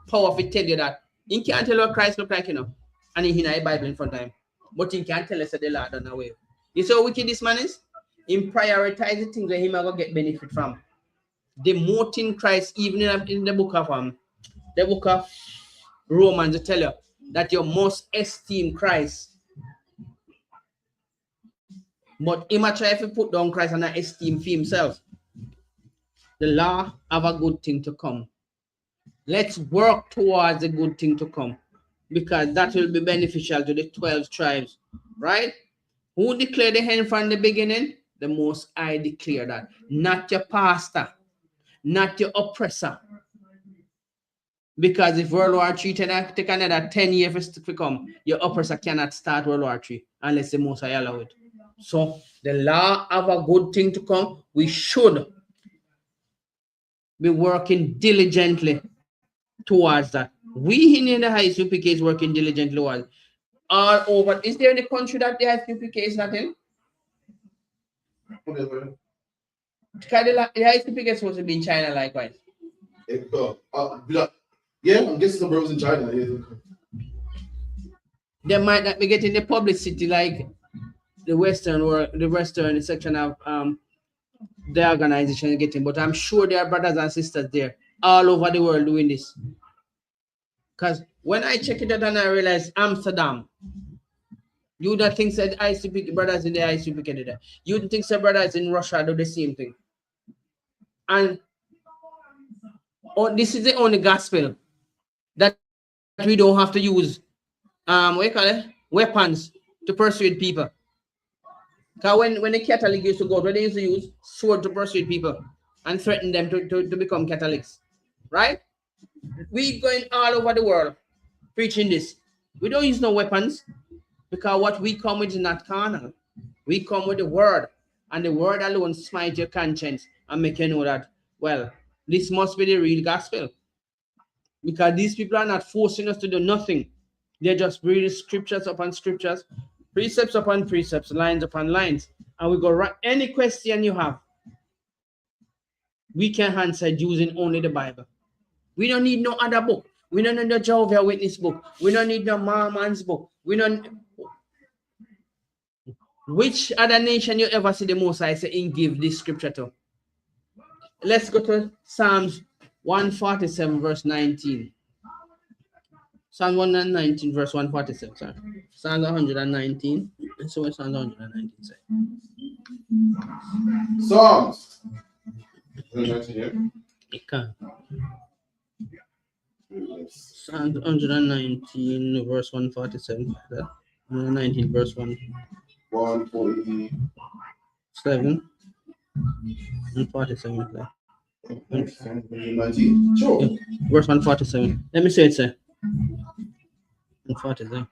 [SPEAKER 4] power to tell you that he can't tell what Christ look like, and he has a Bible in front of him, but he can't tell us that the Lord on the way. You see how wicked this man is? He prioritize the things that he might get benefit from. Demoting Christ, even in the book of Romans, to tell you that you must esteem Christ. But he might try to put down Christ and not esteem for himself. The law have a good thing to come. Let's work towards a good thing to come, because that will be beneficial to the 12 tribes, right? Who declared the end from the beginning? The Most High declare that. Not your pastor, not your oppressor. Because if World War III take another 10 years to come, your oppressor cannot start World War III unless the Most High allow it. So the law have a good thing to come. We should be working diligently towards that. We in the ISUPK is working diligently towards all over. Is there any country that the ISUPK is not in? The ISUPK is supposed to be in China likewise.
[SPEAKER 3] Yeah, I'm guessing the bros in China. Yeah.
[SPEAKER 4] They might not be getting the publicity like the Western section of the organization is getting, but I'm sure there are brothers and sisters there all over the world doing this. Because when I check it out and I realize Amsterdam, you don't think that ISUPK brothers in the ISUPK did that. You don't think that brothers in Russia do the same thing. And this is the only gospel that we don't have to use weapons to persuade people. Because when the Catholic used to go, they used to use sword to persuade people and threaten them to become Catholics, right? We going all over the world preaching this. We don't use no weapons, because what we come with is not carnal. We come with the word, and the word alone smite your conscience and make you know that, well, this must be the real gospel. Because these people are not forcing us to do nothing. They're just reading scriptures upon scriptures, precepts upon precepts, lines upon lines. And we go right, any question you have, we can answer using only the Bible. We don't need no other book. We don't need the Jehovah's Witness book. We don't need the Mormon's book. We don't. Which other nation you ever see the Most High say in give this scripture to? Let's go to Psalms 147 verse 19. Psalm 119 verse 147. Sorry. Psalm 119. That's what Psalm 119 say.
[SPEAKER 3] Psalms 119, yeah?
[SPEAKER 4] It can. Psalm 119 verse 147. 119 verse 147 and 47.
[SPEAKER 3] 119. Sure.
[SPEAKER 4] Yeah. Verse 147. Let me say it, sir. 147.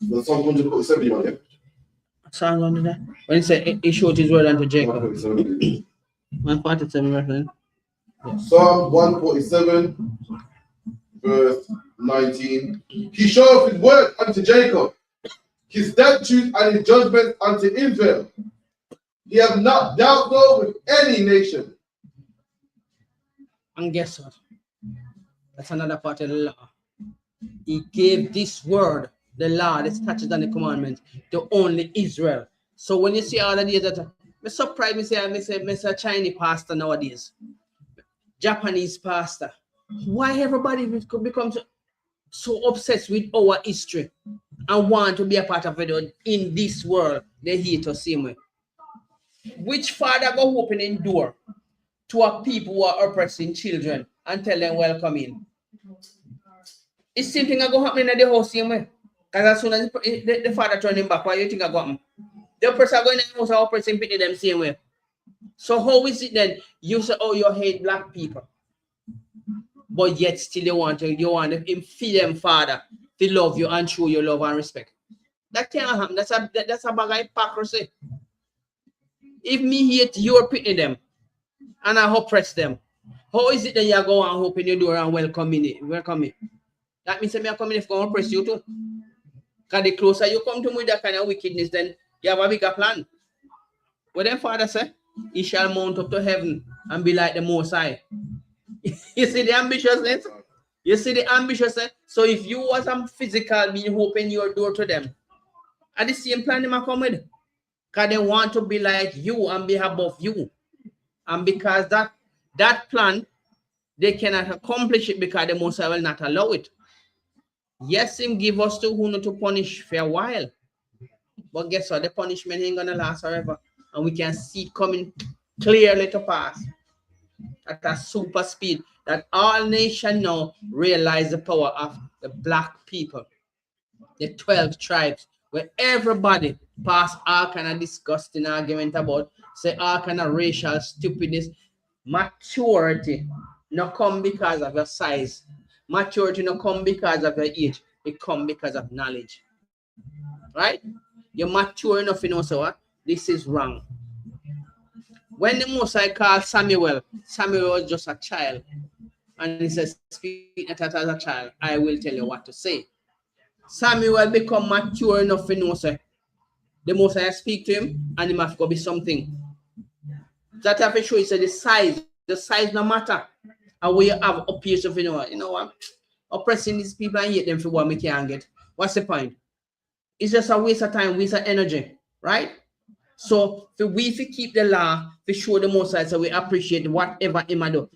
[SPEAKER 3] The Psalm 147, you want it?
[SPEAKER 4] Psalm 100. When it said he showed his word unto Jacob.
[SPEAKER 3] 147.
[SPEAKER 4] 147 verse 9. Yeah.
[SPEAKER 3] Psalm 147, verse 19. He showed his word unto Jacob, his statutes and his judgments unto Israel. He have not dealt though with any nation.
[SPEAKER 4] And guess what? That's another part of the law. He gave this word, the law, the statutes and the commandments, to only Israel. So when you see all of these, I'm surprised me say Chinese pastor nowadays, Japanese pastor. Why everybody becomes so obsessed with our history and want to be a part of it in this world? They hate us same way. Which father go open a door to a people who are oppressing children and tell them welcome in? It's same thing I go happen in the house same way. Because as soon as the father turn him back, why you think I go happen? The person going in the house, our person pity them same way. So how is it then? You say, oh, you hate black people, but yet still you want him feel them father to love you and show you love and respect. That can't happen. That's a bag of hypocrisy. If me hate you're pity them and I oppress them, how is it that you go and open your door and welcome me? That means me come in if I oppress you too. Because the closer you come to me with that kind of wickedness, then you have a bigger plan. What then father say? He shall mount up to heaven and be like the Most High. You see the ambitiousness? You see the ambitiousness? So if you was a physical being who open your door to them, at the same plan they come with. Because they want to be like you and be above you. And because that plan, they cannot accomplish it because the Most High will not allow it. Yes, him give us to who not to punish for a while. But guess what? The punishment ain't gonna last forever. And we can see it coming clearly to pass at a super speed that all nations now realize the power of the black people, the 12 tribes, where everybody pass all kind of disgusting argument about, say all kind of racial stupidness. Maturity not come because of your size. Maturity not come because of your age. It come because of knowledge. Right? You're mature enough to know, so what? This is wrong. When the Most High called Samuel, Samuel was just a child. And he says, speak not as a child, I will tell you what to say. Samuel become mature enough to know, say, the Most High speak to him, and he must go be something. That have to show you, say, the size no matter. And we have a piece of, you know what? Oppressing these people and hate them for what we can't get. What's the point? It's just a waste of time, waste of energy, right? So for we to keep the law, to show the Most High, so we appreciate whatever him do.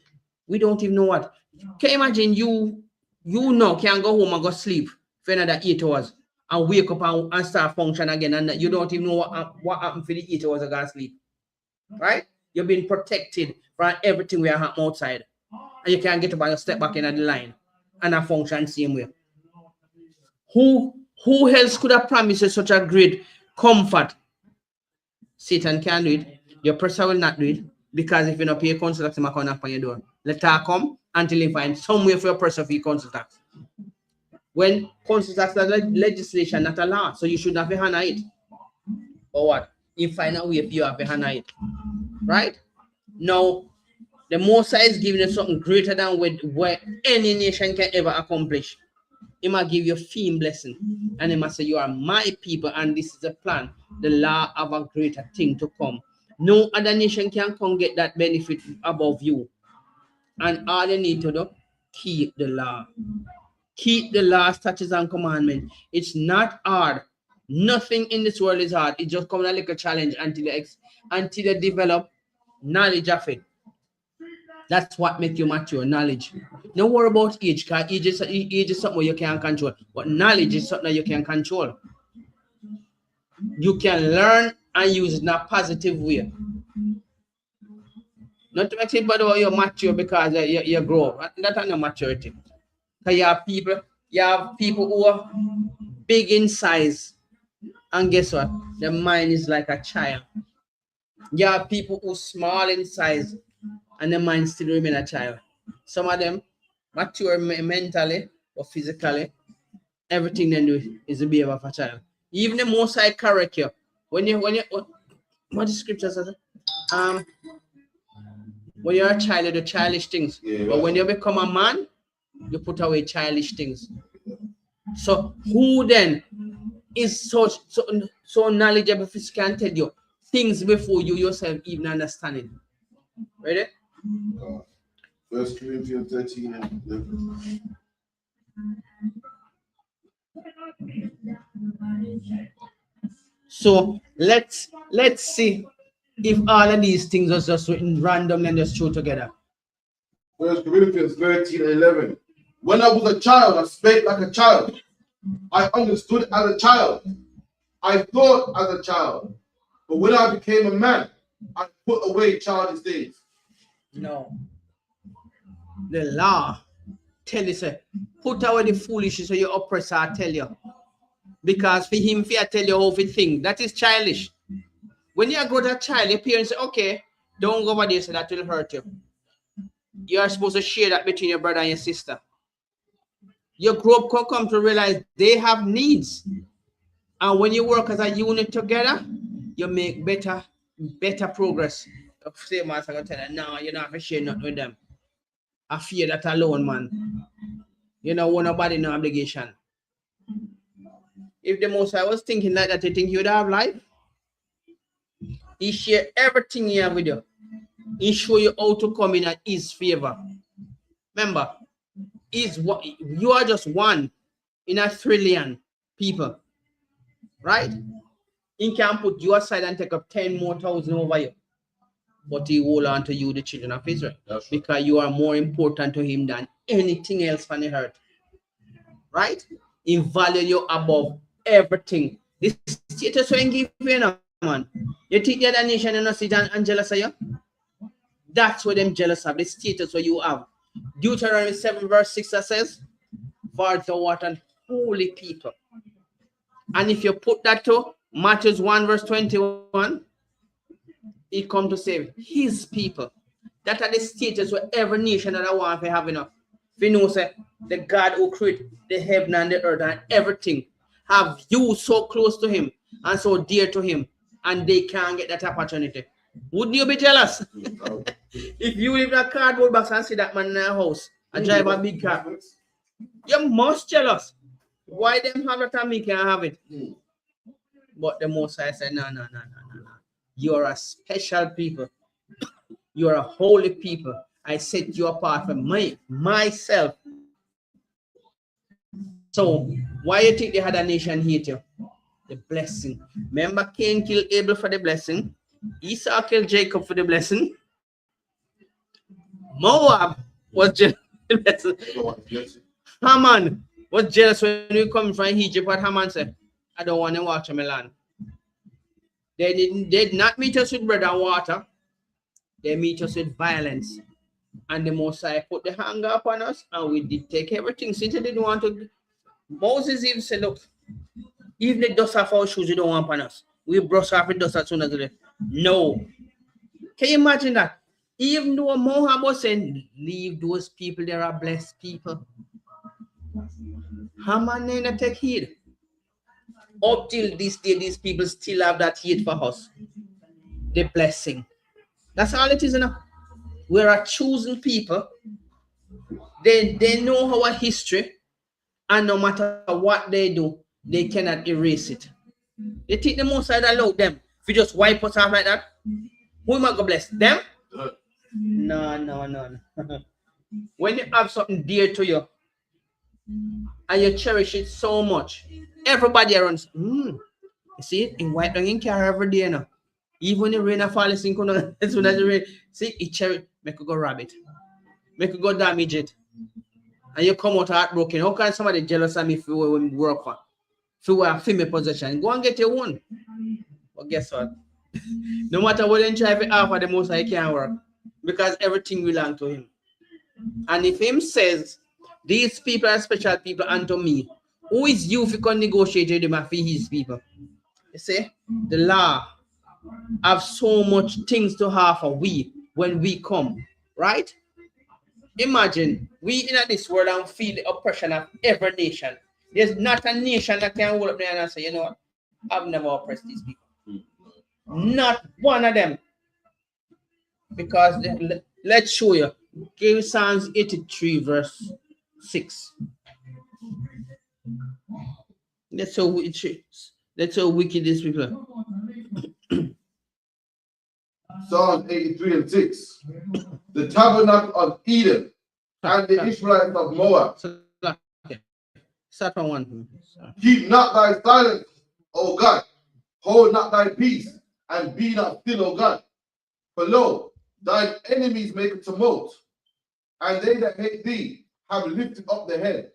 [SPEAKER 4] We don't even know what. Can you imagine you now can go home and go sleep for another 8 hours and wake up and start function again, and you don't even know what happened for the 8 hours of going to sleep, right? You've been protected from everything we are happening outside, and you can't get up and step back in the line and a function same way. Who else could have promised you such a great comfort? Satan can't do it. Your oppressor will not do it. Because if you don't pay council tax, I'm going to knock on your door. Let her come until you find some way for your oppressor to pay council tax. When council tax is legislation, not a law, so you should have to honor it. Or what? You find a way if you have to honor it. Right? Now, the Most High is giving you something greater than what any nation can ever accomplish. He might give you a fame blessing, and he must say, you are my people, and this is the plan, the law of a greater thing to come. No other nation can come get that benefit above you. And all you need to do, keep the law. Keep the law, statutes, and commandments. It's not hard. Nothing in this world is hard. It just comes like a challenge until you develop knowledge of it. That's what makes you mature, knowledge. Don't worry about age, because age is something you can't control. But knowledge is something you can control. You can learn and use it in a positive way. Not to make it bad about you're mature because you grow up. That's not maturity. Because you have people who are big in size. And guess what? Their mind is like a child. You have people who are small in size and their mind still remain a child. Some of them mature mentally or physically. Everything they do is the behavior of a child. Even the Most High correct you. When you what the scripture says? When you're a child, you do childish things. Yeah, but when you become a man, you put away childish things. So who then is so knowledgeable if he can tell you things before you yourself even understand it? Ready?
[SPEAKER 3] 1 Corinthians 13 and 11.
[SPEAKER 4] So let's see if all of these things are just written randomly and just thrown together.
[SPEAKER 3] 1 Corinthians 13 and 11. When I was a child, I spake like a child. I understood as a child. I thought as a child. But when I became a man, I put away childish things.
[SPEAKER 4] No. The law tell you, say, put away the foolishness so your oppressor I tell you. Because for him, if I tell you how to think, that is childish. When you grow that child, your parents say, okay, don't go over there, so that will hurt you. You are supposed to share that between your brother and your sister. You grow up, come to realize they have needs. And when you work as a unit together, you make better progress. Same as I tell you, no, you don't have to share nothing with them. I fear that alone, man. You know, want nobody no obligation. If the Most High was thinking like that, you think you would have life? He share everything he have with you. He show you how to come in at his favor. Remember, you are just one in a trillion people, right? He can put you aside and take up 10 more thousand over you. But he hold on to you, the children of Israel, because you are more important to him than anything else on the earth. Right? He value you above everything. This status when give you, man. You think the other nation and sit and jealous of you? That's what them jealous of, the status what you have. Deuteronomy 7 verse 6 says, for thou art an holy people. And if you put that to Matthew 1 verse 21, he come to save his people. That are the status where every nation that I want to have enough. If you know, say, the God who created the heaven and the earth and everything have you so close to him and so dear to him, and they can't get that opportunity. Wouldn't you be jealous? If you live in a cardboard box and see that man in a house and drive a big car, you must jealous. Why them have that and me can't have it? But the Most High said, no. You are a special people. You are a holy people. I set you apart from myself. So why you think they had a nation hate you? The blessing. Remember, Cain killed Abel for the blessing. Esau killed Jacob for the blessing. Moab was jealous for the blessing. Haman was jealous when we come from Egypt. What Haman said? I don't want to water my land. They did not meet us with bread and water. They meet us with violence. And the Most High put the hunger upon us, and we did take everything. Since they didn't want to, Moses even said, look, even the dust off our shoes, you don't want upon us. We brush off the dust as soon as we left. No. Can you imagine that? Even though Mohammed was saying, leave those people, they are blessed people. Haman didn't take heed. Up till this day, these people still have that hate for us. The blessing. That's all it is enough. We're a chosen people. They know our history, and no matter what they do, they cannot erase it. They think the Most High allow them. If you just wipe us off like that, who am I gonna bless? Them? No. When you have something dear to you and you cherish it so much, everybody around, you see it in white in car every day now. Even when the rain fall, as soon as the rain, see it cherry, make you go rob it, make you go damage it, and you come out heartbroken. How can somebody jealous of me if we work for? If we are female possession, go and get your own. But guess what? No matter what they try to offer, the Most High can't work, because everything belongs to him. And if him says, these people are special people unto me, who is you if you can negotiate with him and feed his people? You see, the law have so much things to offer when we come, right? Imagine we in this world and feel the oppression of every nation. There's not a nation that can hold up there and say, you know what, I've never oppressed these people. Not one of them. Because let's show you. Give Psalms 83 verse 6. That's how wicked these people are.
[SPEAKER 3] Psalms 83 and 6. The tabernacle of Eden and the Israelites of Moab.
[SPEAKER 4] Start from one.
[SPEAKER 3] Keep not thy silence, O God. Hold not thy peace, and be not still, O God. For lo, thine enemies make a tumult, and they that hate thee have lifted up their head.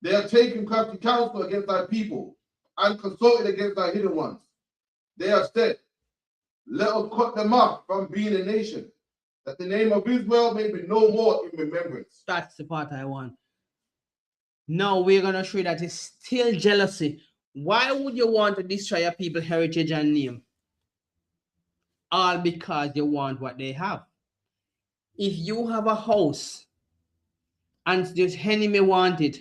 [SPEAKER 3] They have taken crafty counsel against thy people, and consulted against thy hidden ones. They have said, let us cut them off from being a nation, that the name of Israel may be no more in remembrance.
[SPEAKER 4] That's the part I want. Now we're gonna show you that it's still jealousy. Why would you want to destroy your people's heritage and name? All because you want what they have. If you have a house and this enemy want it,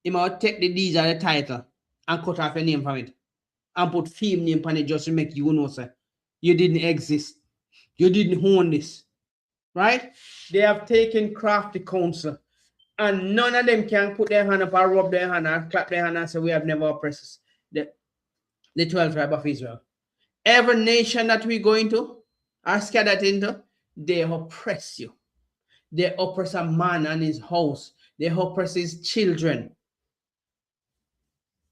[SPEAKER 4] he might take the deeds and the title and cut off your name from it and put film name on it just to make you know, sir, you didn't exist. You didn't own this. Right? They have taken crafty counsel and none of them can put their hand up or rub their hand or clap their hand and say, we have never oppressed the 12 tribe of Israel. Every nation that we go into or scattered into, they oppress you. They oppress a man and his house. They oppress his children.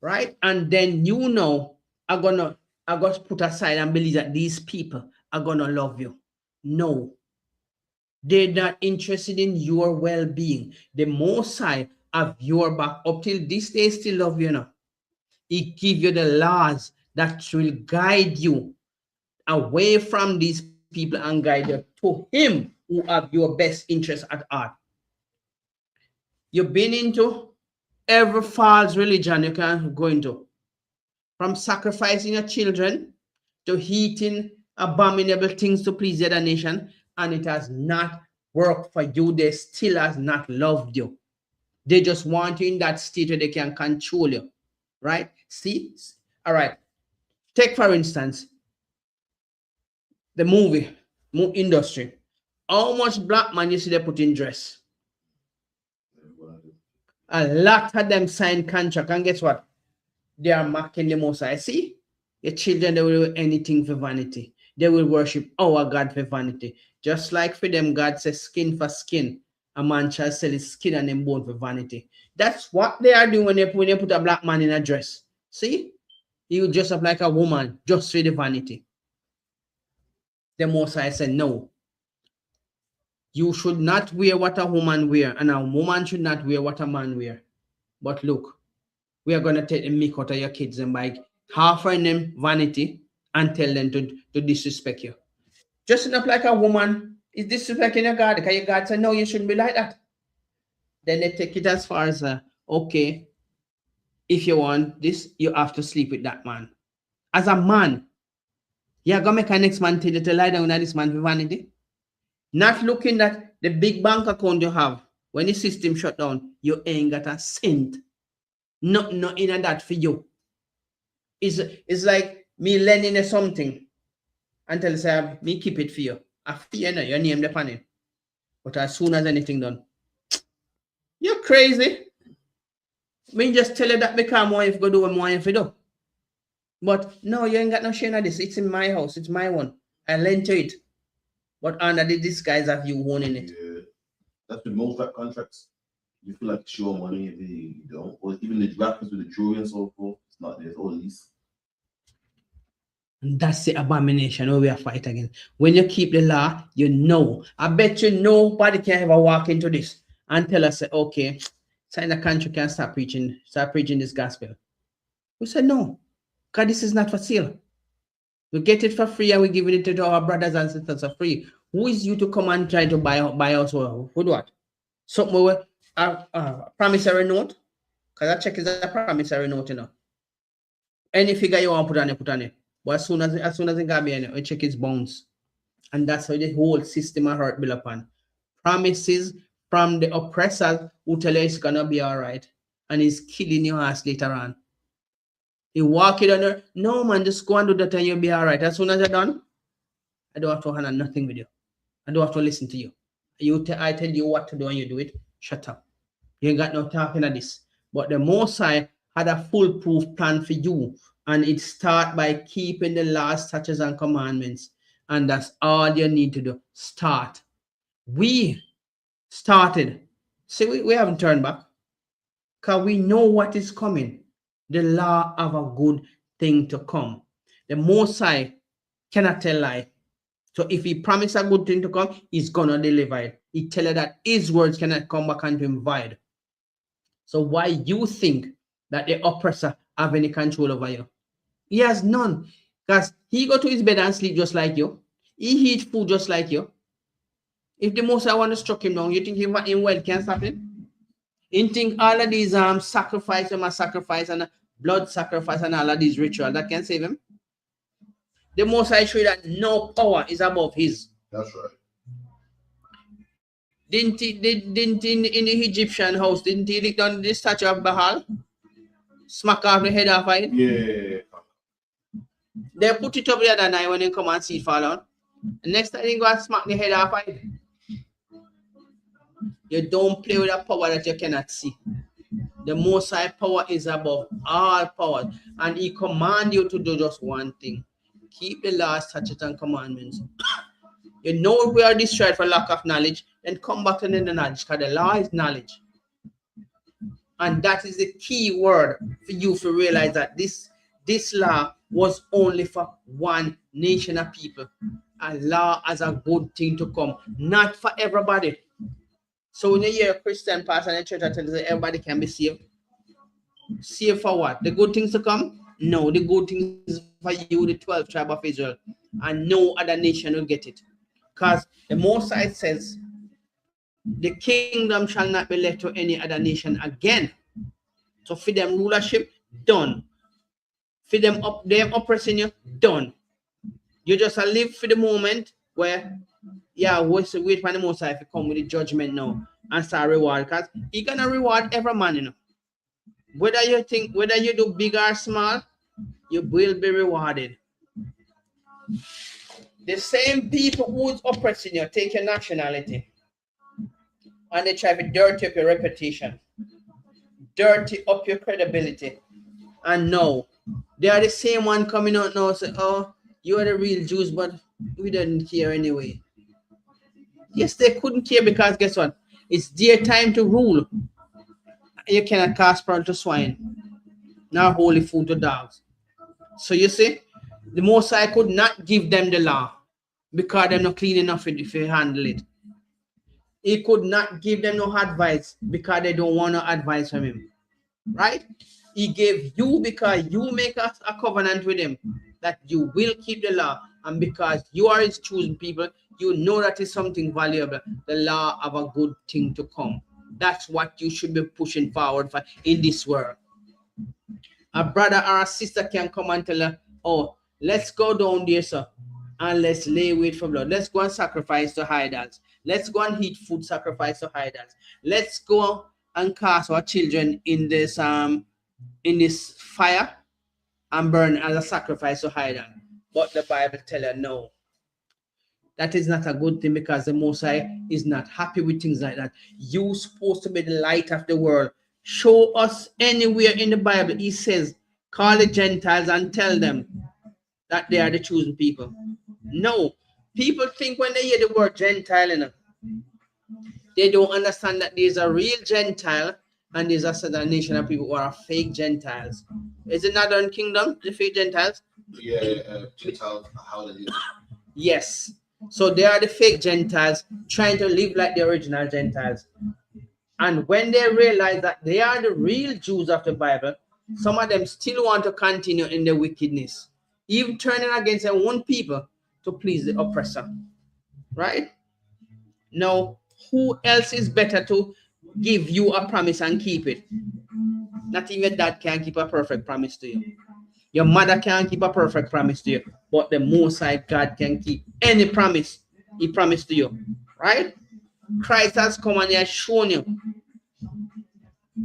[SPEAKER 4] Right? And then you know, I'm gonna put aside and believe that these people are gonna love you. No. They're not interested in your well-being. The Most High have your back. Up till this day, still love you now. He give you the laws that will guide you away from these people and guide you to him who have your best interest at heart. You've been into every false religion you can go into. From sacrificing your children to eating abominable things to please the other nation, and it has not worked for you. They still has not loved you. They just want you in that state where they can control you. Right? See? All right. Take, for instance, the movie industry. How much black man you see they put in dress? A lot of them sign contract, and guess what? They are mocking the Most High. See, your children, they will do anything for vanity. They will worship our God for vanity. Just like for them, God says, skin for skin. A man shall sell his skin and then bone for vanity. That's what they are doing when they put a black man in a dress. See? He will dress up like a woman just for the vanity. The Most High said, no. You should not wear what a woman wear, and a woman should not wear what a man wear. But look, we are going to take the mick out of your kids and by offering them vanity and tell them to disrespect you. Dressing up like a woman is disrespecting your God, because your God said, no, you shouldn't be like that. Then they take it as far as, okay, if you want this, you have to sleep with that man. As a man, you're going to make a next man tell you to lie down at this man for vanity. Not looking at the big bank account you have. When the system shut down, you ain't got a cent. Nothing in that for you. It's like me lending you something until I say, me keep it for you. I fear you, your name depend on it. But as soon as anything done, you're crazy. Me just tell you that because more if go do what more if you do. But no, you ain't got no share of this. It's in my house. It's my one. I lent to it. But under the disguise of you owning it.
[SPEAKER 3] Yeah. That's with most of contracts. You feel like it's your money if you don't. Or even the graphics with the jewelry and so forth, it's not there, it's all lease.
[SPEAKER 4] And that's the abomination we are fighting against. When you keep the law, you know. I bet you nobody can ever walk into this and tell us, okay, sign the contract and start preaching this gospel. We said no, because this is not for sale. We get it for free and we're giving it to our brothers and sisters for free. Who is you to come and try to buy us? Who do what? Something with a promissory note? Because a check is a promissory note, you know. Any figure you want to put on it. But as soon as it got me in it, check is bounce. And that's how the whole system of hurt built upon. Promises from the oppressors who tell you it's gonna be all right. And he's killing your ass later on. You walk it under, no man, just go and do that and you'll be all right. As soon as you're done, I don't have to handle nothing with you. I don't have to listen to you. I tell you what to do and you do it, shut up. You ain't got no talking of this. But the Most High had a foolproof plan for you. And it starts by keeping the laws, statutes, and commandments. And that's all you need to do. Start. We started. See, we haven't turned back. Because we know what is coming. The law of a good thing to come. The Most High cannot tell lie. So if he promised a good thing to come, he's going to deliver it. He tell you that his words cannot come back unto him void. So why you think that the oppressor have any control over you? He has none. Because he go to his bed and sleep just like you. He eat food just like you. If the Most High want to struck him down, you think him well can stop him? In think all of these sacrifice and blood sacrifice and all of these rituals that can save him. The Most High show you that no power is above his.
[SPEAKER 3] That's right.
[SPEAKER 4] Didn't in the Egyptian house, didn't he lick down the statue of Baal? Smack off the head off it?
[SPEAKER 3] Yeah.
[SPEAKER 4] They put it up the other night when they come and see it fall on. The next time they go and smack the head off it. You don't play with a power that you cannot see. The Most High power is above all powers, and he commands you to do just one thing. Keep the law, statutes, and commandments. You know we are destroyed for lack of knowledge, then come back to the knowledge, because the law is knowledge. And that is the key word for you to realize that this law was only for one nation of people. A law as a good thing to come, not for everybody. So when you hear a Christian pastor in the church that tells you everybody can be saved, saved for what? The good things to come? No, the good things for you, the 12 tribe of Israel, and no other nation will get it. Because the Most High says, the kingdom shall not be left to any other nation again. So for them rulership, done. For them oppressing you, done. You just live for the moment where, yeah, wait for the Most High to come with the judgment now and start reward. Because He's gonna reward every man, you know. Whether you do big or small, you will be rewarded. The same people who's oppressing you take your nationality and they try to dirty up your reputation, dirty up your credibility. And no, they are the same one coming out now say, oh, you are the real Jews, but we didn't care anyway. Yes, they couldn't care because guess what? It's their time to rule. You cannot cast pearl to swine, nor holy food to dogs. So you see, the Most High could not give them the law because they're not clean enough if you handle it. He could not give them no advice because they don't want no advice from him. Right? He gave you because you make a covenant with him that you will keep the law. And because you are his chosen people, you know that is something valuable, the law of a good thing to come. That's what you should be pushing forward for in this world. A brother or a sister can come and tell her, oh, let's go down there, sir, and let's lay wait for blood. Let's go and sacrifice to idols. Let's go and eat food sacrifice to idols. Let's go and cast our children in this fire and burn as a sacrifice to idol. But the Bible tells her no. That is not a good thing because the Most High is not happy with things like that. You're supposed to be the light of the world. Show us anywhere in the Bible, he says, call the Gentiles and tell them that they are the chosen people. No. People think when they hear the word Gentile, you know, they don't understand that there's a real Gentile and there's a certain nation of people who are fake Gentiles. Is it Northern Kingdom, the fake Gentiles?
[SPEAKER 3] Yeah, Gentiles, how they live.
[SPEAKER 4] Yes. So they are the fake Gentiles trying to live like the original Gentiles. And when they realize that they are the real Jews of the Bible, some of them still want to continue in their wickedness, even turning against their own people to please the oppressor. Right? Now, who else is better to give you a promise and keep it? Not even dad can keep a perfect promise to you. Your mother can't keep a perfect promise to you, but the Most High God can keep any promise he promised to you. Right? Christ has come and he has shown you.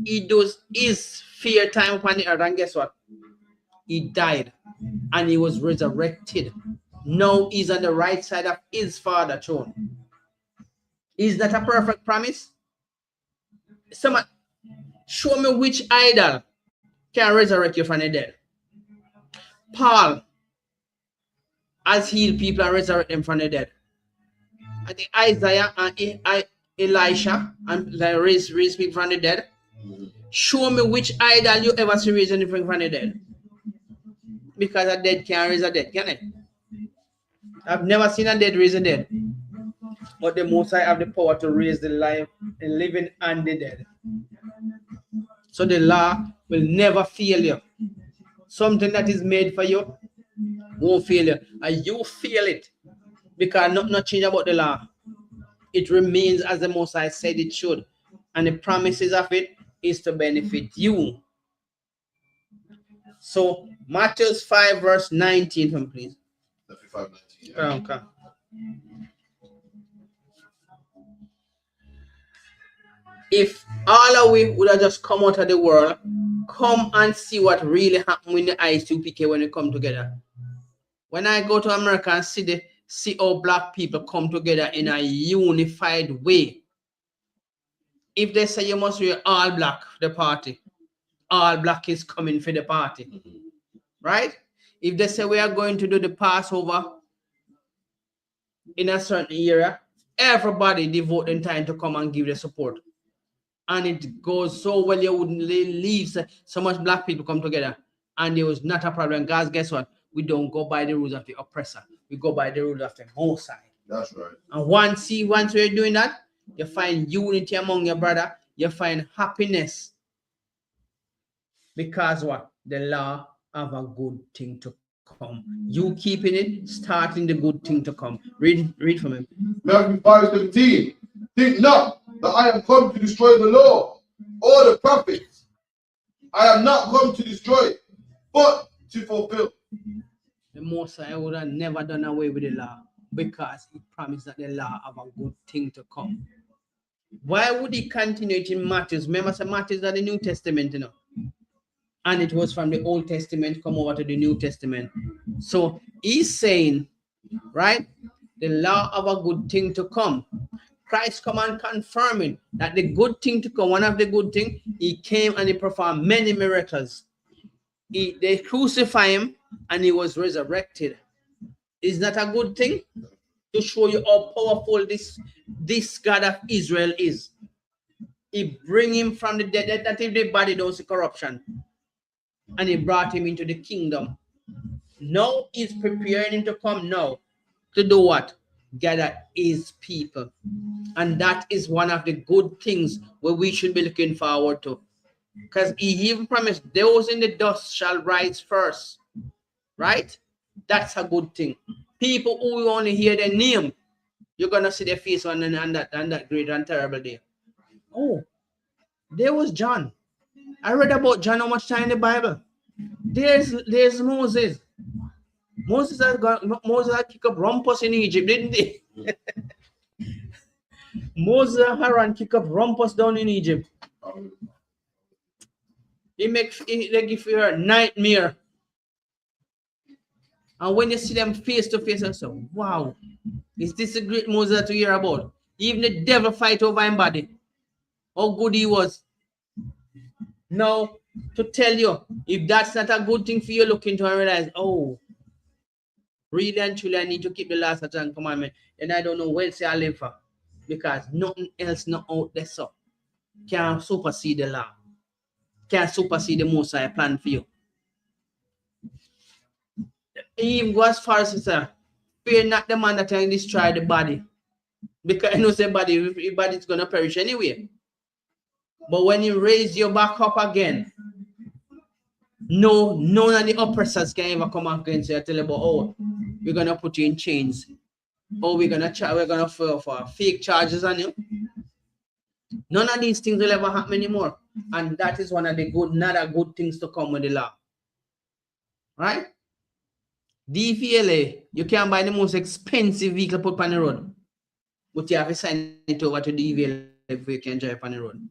[SPEAKER 4] He does his fear time upon the earth, and guess what? He died and he was resurrected. Now he's on the right side of his Father's throne. Is that a perfect promise? Someone show me which idol can resurrect you from the dead. Paul has healed people and resurrected them from the dead. I think Isaiah and Elisha and raise people from the dead. Show me which idol you ever see raise anything from the dead. Because a dead can't raise a dead, can it? I've never seen a dead raise a dead. But the Most High have the power to raise the living and the dead. So the law will never fail you. Something that is made for you won't fail you. And you feel it. Because nothing change about the law. It remains as the Most High said it should. And the promises of it is to benefit you. So Matthew 5 verse 19 from please.
[SPEAKER 3] Matthew 5:19. Yeah.
[SPEAKER 4] Okay. If all of we would have just come out of the world, come and see what really happened in the ISUPK when we come together. When I go to America and see how black people come together in a unified way. If they say you must wear all black for the party, all black is coming for the party. Right? If they say we are going to do the Passover in a certain area, everybody devote their time to come and give their support. And it goes so well, you wouldn't leave so much black people come together. And there was not a problem. Guys, guess what? We don't go by the rules of the oppressor. We go by the rules of the Most High.
[SPEAKER 3] That's right.
[SPEAKER 4] And once we're doing that, you find unity among your brother. You find happiness. Because what? The law of a good thing to come. You keeping it, starting the good thing to come. Read from him.
[SPEAKER 3] Matthew 5:17. Think not that I am come to destroy the law or the prophets. I am not come to destroy, but to fulfill.
[SPEAKER 4] The Most High would have never done away with the law because he promised that the law of a good thing to come. Why would he continue it in Matthew? Remember, Matthew is the New Testament, you know. And it was from the Old Testament come over to the New Testament. So he's saying, right, the law of a good thing to come. Christ come and confirming that the good thing to come, one of the good things, he came and he performed many miracles. They crucified him and he was resurrected. Is that a good thing? To show you how powerful this God of Israel is. He bring him from the dead, that if the body don't see corruption. And he brought him into the kingdom. Now he's preparing him to come now. To do what? Gather his people. And that is one of the good things where we should be looking forward to. Because he even promised those in the dust shall rise first. Right? That's a good thing. People who only hear their name, you're going to see their face on that great and terrible day. Oh, there was John. I read about John how much time in the Bible. There's Moses. Moses had kicked up rumpus in Egypt, didn't he? Moses and Aaron kick up rumpus down in Egypt. They give you a nightmare. And when you see them face to face, you say, wow, is this a great Moses to hear about? Even the devil fight over him body. How good he was. Now, to tell you, if that's not a good thing for you, look into and realize, oh, really and truly, I need to keep the last and commandment. And I don't know where I live for. Because nothing else not out there so can supersede the law. Can supersede the Most High plan for you. He even go as far as to say, fear not the man that can destroy the body. Because you know the body is going to perish anyway. But when you raise your back up again, none of the oppressors can ever come against you and tell you about, oh, we're going to put you in chains. Oh, we're going to file for fake charges on you. None of these things will ever happen anymore. And that is one of the good things to come with the law. Right? DVLA, you can buy the most expensive vehicle put on the road. But you have to sign it over to DVLA before you can drive on the road.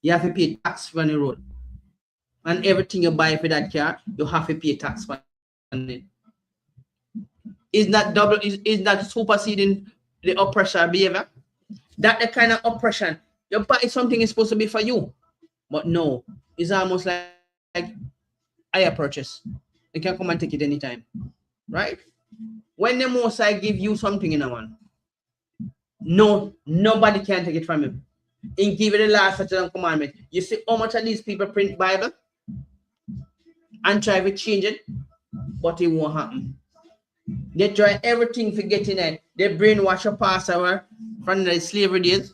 [SPEAKER 4] You have to pay tax on the road. And everything you buy for that car, you have to pay tax on it. Is that superseding the oppressor behavior? That the kind of oppression. You buy something is supposed to be for you. But no, it's almost like hire purchase. You can come and take it anytime. Right? When the Most High give you something in a one, no, nobody can take it from him. And give it the last such commandment. You see how much of these people print Bible and try to change it, but it won't happen. They try everything for getting it. They brainwash your pastor from the slavery days.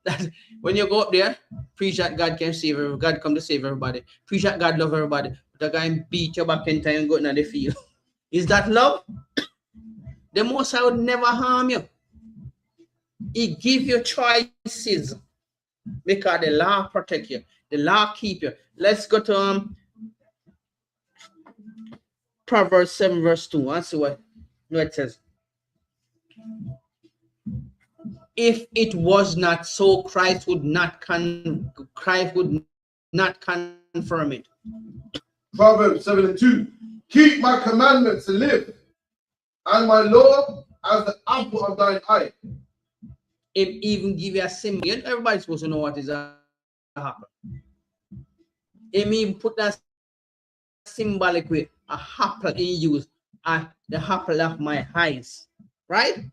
[SPEAKER 4] That when you go up there, preach that God can save everybody. God come to save everybody. Preach that God love everybody. But the guy beat you back in time and go into the field. Is that love? The Most High would never harm you. He give you choices because the law protect you. The law keep you. Let's go to Proverbs 7 verse 2. Let's see what it says. If it was not so, Christ would not confirm it.
[SPEAKER 3] Proverbs 7 and 2. Keep my commandments and live, and my law as the apple of thine eye.
[SPEAKER 4] Him even give you a symbol. Everybody's supposed to know what is a apple. Him even put that symbolic way, a apple in use, the apple of my eyes. Right?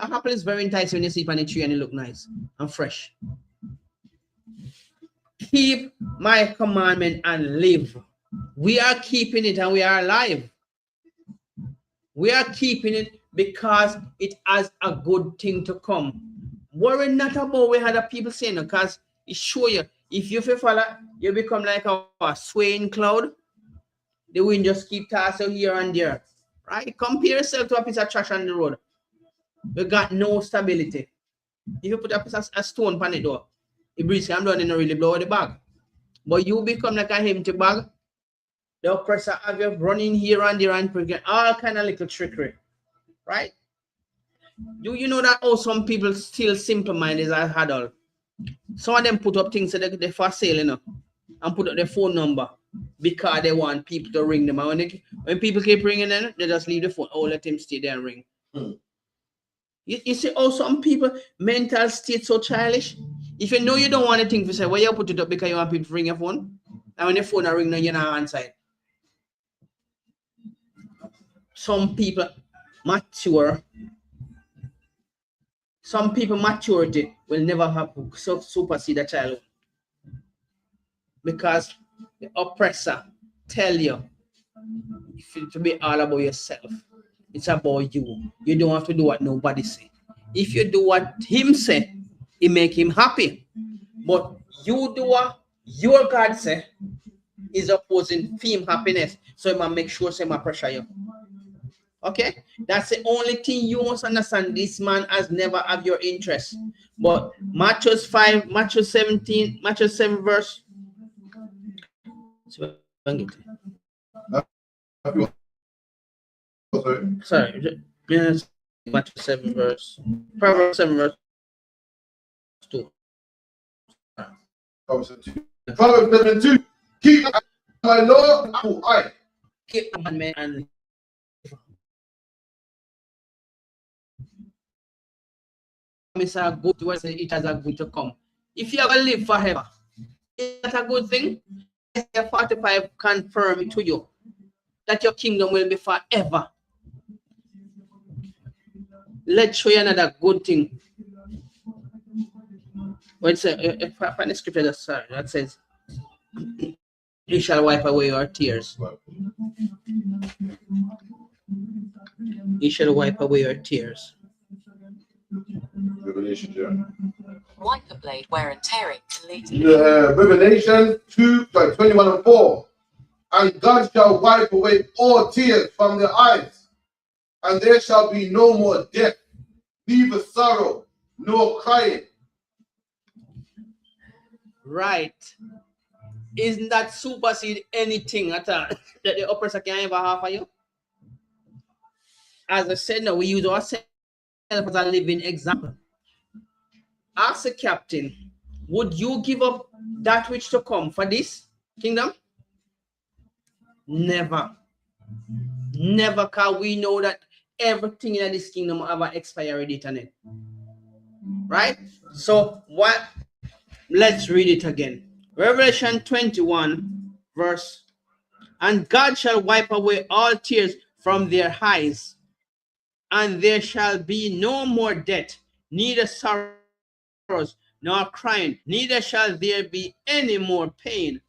[SPEAKER 4] A apple is very enticing when you see it on a tree and it look nice and fresh. Keep my commandment and live. We are keeping it and we are alive. We are keeping it because it has a good thing to come. Worry not about what other people saying, because it show you, if you follow, you become like a swaying cloud. The wind just keep tossing here and there. Right? Compare yourself to a piece of trash on the road. You got no stability. If you put a piece of a stone on it though, it breathes, I'm done, really blow the bag. But you become like an empty bag. The oppressor have you running here and there and all kind of little trickery. Right? Do you know that some people still simple-minded as adults? Some of them put up things that they for sale, and put up their phone number because they want people to ring them. And when people keep ringing them, they just leave the phone. Oh, let him stay there and ring. You see, some people mental state so childish. If you know you don't want anything to say, well, you put it up because you want people to ring your phone. And when the phone are ringing, you're not answer it. Some people mature. Some people maturity will never have to supersede a child, because the oppressor tell you to be all about yourself. It's about you. You don't have to do what nobody say. If you do what him say, it make him happy. But you do what your God say, is opposing him happiness. So he might make sure say might pressure you. Okay, that's the only thing you must understand. This man has never have your interest. But Matthew 5, Matthew 17, Matthew 7 verse. Sorry, Matthew 7 verse. Proverbs 7 verse 2.
[SPEAKER 3] Proverbs 7 and 2. Keep my law apple eye.
[SPEAKER 4] Keep commandment and it's a good word, it has a good to come. If you ever live forever, is that a good thing? 45 confirm it to you that your kingdom will be forever. Let's show you another good thing. When it's a scripture that says, "You shall wipe away your tears." You shall wipe away your tears.
[SPEAKER 3] Revelation, yeah.
[SPEAKER 5] Wiper blade wear and tearing can lead to
[SPEAKER 3] Revelation 21 and 4. And God shall wipe away all tears from their eyes, and there shall be no more death, neither sorrow, nor crying.
[SPEAKER 4] Right. Isn't that supersede anything at all that the oppressor can ever have for you? As I said, now we use ourselves as a living example. Ask the captain, would you give up that which to come for this kingdom? Never. Never, because we know that everything in this kingdom have an expiry date on it. Right? So what? Let's read it again. Revelation 21 verse. And God shall wipe away all tears from their eyes, and there shall be no more death, neither sorrows nor crying, neither shall there be any more pain.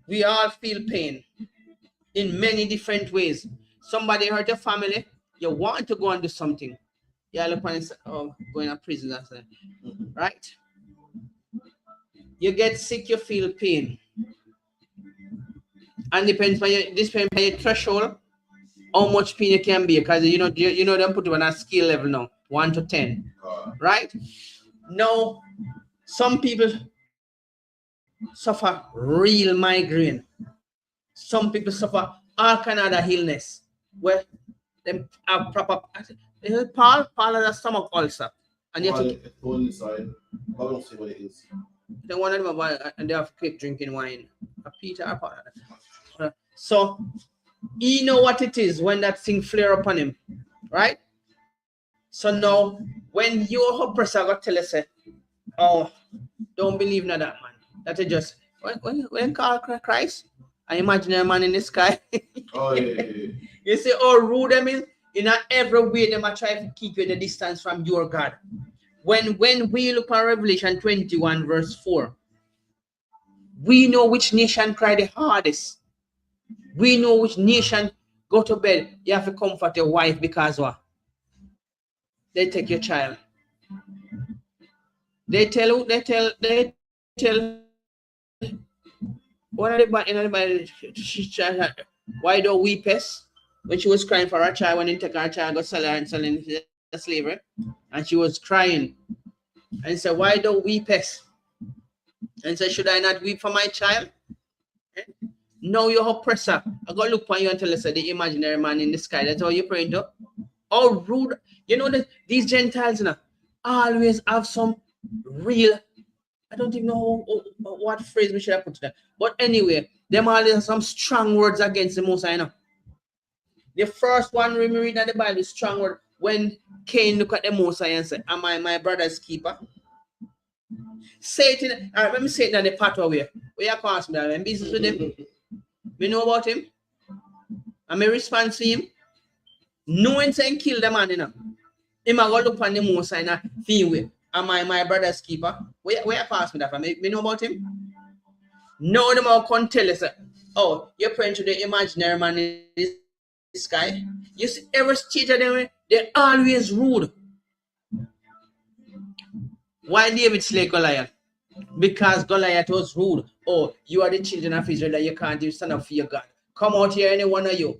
[SPEAKER 4] We all feel pain in many different ways. Somebody hurt your family, you want to go and do something. You look on going to prison, that's it. Right? You get sick, you feel pain. And depends on your threshold, how much pain you can be, because you know them put you on a scale level now, 1 to 10. Right? Now, some people suffer real migraine. Some people suffer all kind of other illness where them have proper. Paul has a stomach ulcer, and you have to
[SPEAKER 3] Go inside. I don't see what it is.
[SPEAKER 4] the one of them and they have keep drinking wine. Peter or Paul. So he know what it is when that thing flare upon him, right? So now when your oppressor got tell us, oh, don't believe in that man. That is just when call Christ, I imagine a man in the sky.
[SPEAKER 3] Oh yeah.
[SPEAKER 4] You see how rude them is? In every way, they might try to keep you in the distance from your God. When we look at Revelation 21, verse 4, we know which nation cry the hardest. We know which nation go to bed. You have to comfort your wife because what? They take your child. They tell one of the why don't we piss? When she was crying for her child, when they take her child, go sell her and sell into slavery, and she was crying and said, why don't we piss? And said, should I not weep for my child? No, your oppressor. I got to look on you until I said the imaginary man in the sky. That's all you're praying to. Oh, rude. You know that these Gentiles, you know, always have some real, I don't even know what phrase we should have put to that. But anyway, them always have some strong words against the Most High, you know. The first one we read in the Bible is strong word when Cain look at the Most High and say, am I my brother's keeper? Say it in, all right, let me say it in the part where you can ask me, I'm business with him. We know about him. I may respond to him. No one saying kill the man, you know. Him a go look on the Most High and feel with, am I my brother's keeper? Where you pass me that from? We know about him. No them all can tell us, oh, you're praying to the imaginary man in the sky. You see, every stage of them, they're always rude. Why David slay Goliath? Because Goliath was rude. Oh, you are the children of Israel that you can't even stand up for your God. Come out here, any one of you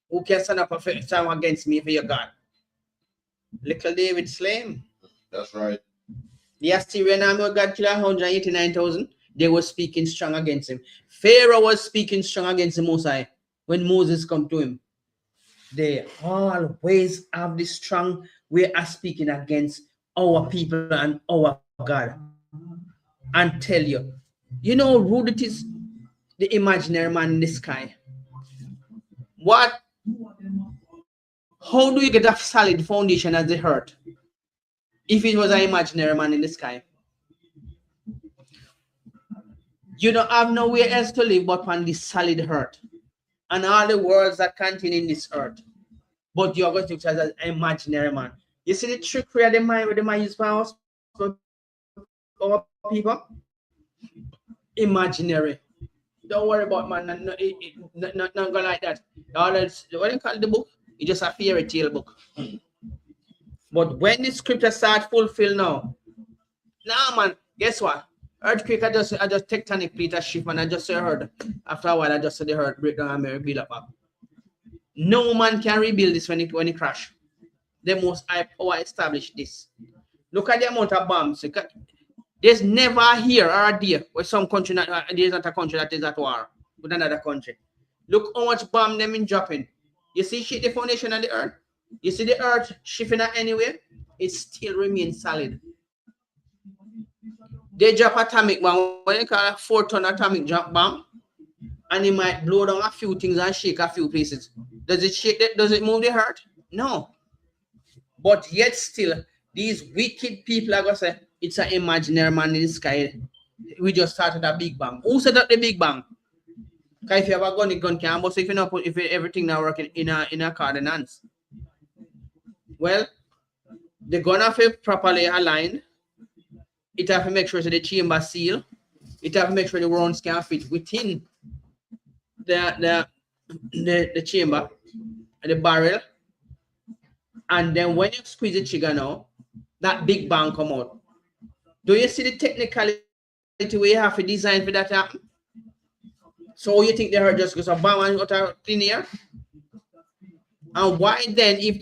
[SPEAKER 4] who can stand up against me for your God. Little David slay him.
[SPEAKER 3] That's right.
[SPEAKER 4] The Assyrian army God killed 189,000. They were speaking strong against him. Pharaoh was speaking strong against the Most High when Moses come to him. They always have this strong way of speaking against our people and our God. And tell you, you know how rude it is, the imaginary man in the sky. What? How do you get a solid foundation as the earth if it was an imaginary man in the sky? You don't have nowhere else to live but on this solid earth and all the worlds that contain in this earth. But you're going to use as an imaginary man. You see the trickery of the mind where the mind use for us, our people? Imaginary. Don't worry about man, not go like that. All that's, what do you call the book? It's just a fairy tale book. But when the scripture start fulfill now, man, guess what? Earthquake, I just tectonic plate a shift, and I just heard. After a while, I just saw the earth break down and rebuild up. No man can rebuild this when it crash. The most high power established this. Look at the amount of bombs. There's never here or a day where some country there's not a country that is at war with another country. Look how much bomb them in dropping. You see shit the foundation of the earth. You see the earth shifting anyway. It still remains solid. They drop atomic bomb, what they call a 4-ton atomic drop bomb, and it might blow down a few things and shake a few places. Does it shake that? Does it move the earth? No. But yet still, these wicked people are gonna say it's an imaginary man in the sky. We just started a big bang. Who set up the big bang? Because if you have a gun can bust if you know if everything now working in a coordinates. Well, the gun have to properly aligned. It have to make sure that the chamber seal. It have to make sure the rounds can fit within the chamber, the barrel. And then when you squeeze the trigger now, that big bang come out. Do you see the technicality we have to design for that to happen? So you think they heard just goes a bang and got a clean air? And why then, if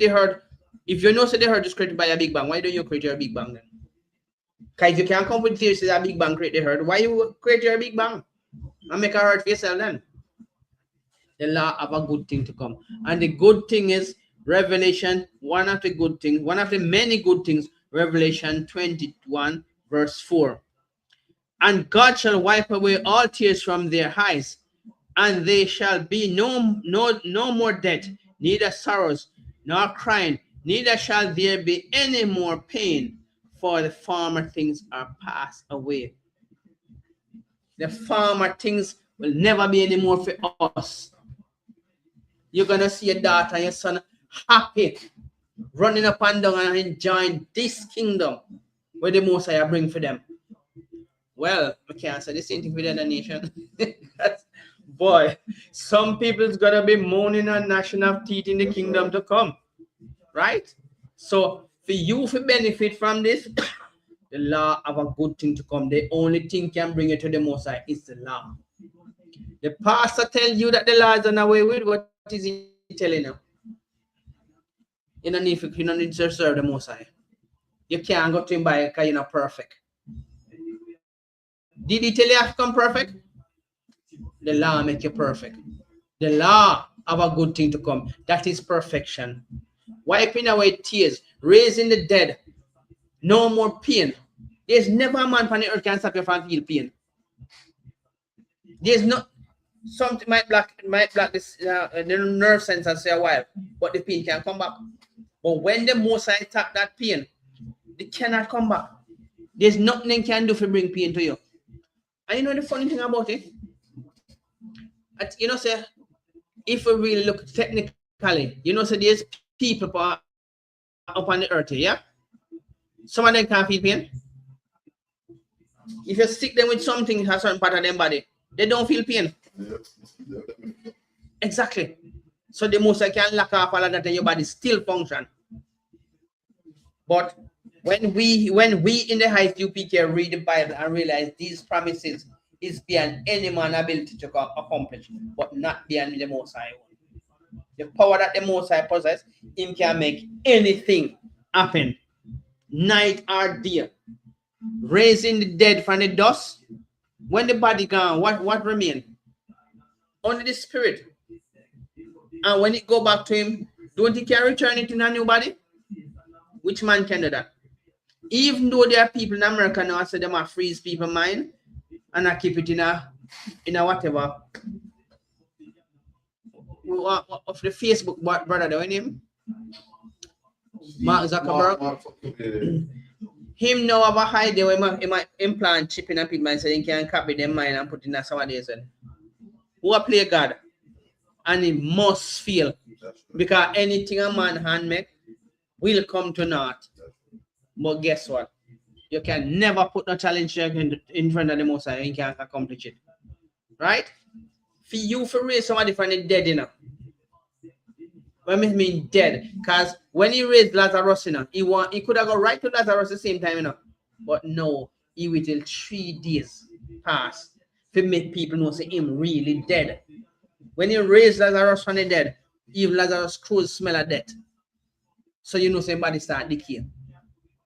[SPEAKER 4] you know so they heard just created by a big bang, why don't you create your big bang then? Because if you can't come with theories that Big Bang create the earth, why you create your Big Bang and make a earth for yourself then? The law of a good thing to come. And the good thing is Revelation, one of the many good things, Revelation 21, verse 4. And God shall wipe away all tears from their eyes, and there shall be no more death, neither sorrows, nor crying, neither shall there be any more pain, for the former things are passed away. The former things will never be any more for us. You're gonna see your daughter and your son happy, running up and down and enjoying this kingdom where the Most High bring for them. Well, we can't say the same thing with the other nation. Boy, some people's gonna be moaning and gnashing of teeth in the kingdom to come, right? So for you to benefit from this, the law of a good thing to come, the only thing can bring it to the Most High is the law. The pastor tells you that the law is on the way with, what is he telling you? You don't need to serve the Most High. You can't go to him by because you're not perfect. Did he tell you to become perfect? The law make you perfect. The law of a good thing to come. That is perfection. Wiping away tears, raising the dead, no more pain. There's never a man on the earth can stop you from feel pain. There's not something might block this the nerve sensors for a while, but the pain can come back. But when the Most High tap that pain, it cannot come back. There's nothing they can do to bring pain to you. And you know the funny thing about it? You know, say, if we really look technically, you know, so there's people up on the earth, yeah? Some of them can't feel pain. If you stick them with something in a certain part of their body, they don't feel pain. Exactly. So the Most High can lock off all of that and your body still function. But when we in the ISUPK read the Bible and realize these promises is beyond any man's ability to accomplish, but not beyond the Most High. The power that the Most High possesses, him can make anything happen, night or day. Raising the dead from the dust. When the body gone, what remain? Only the spirit. And when it go back to him, don't he can return it in a new body? Which man can do that? Even though there are people in America now say them are freeze people mind and I keep it in a whatever of the Facebook brother, the name Mark Zuckerberg. Him now have a hide there where he might implant chip in a people mind so he can copy their mind and put in a somebody else. Who a play God and he must feel because anything a man hand make will come to naught. But guess what? You can never put no challenge in front of the Most High and you can't accomplish it. Right? For you to raise somebody from the dead, you know. What I mean dead? Because when he raised Lazarus, you know, he could have gone right to Lazarus at the same time, you know. But no, he waited 3 days pass to make people know say him really dead. When he raised Lazarus from the dead, even Lazarus' clothes smell of death. So you know somebody start decaying.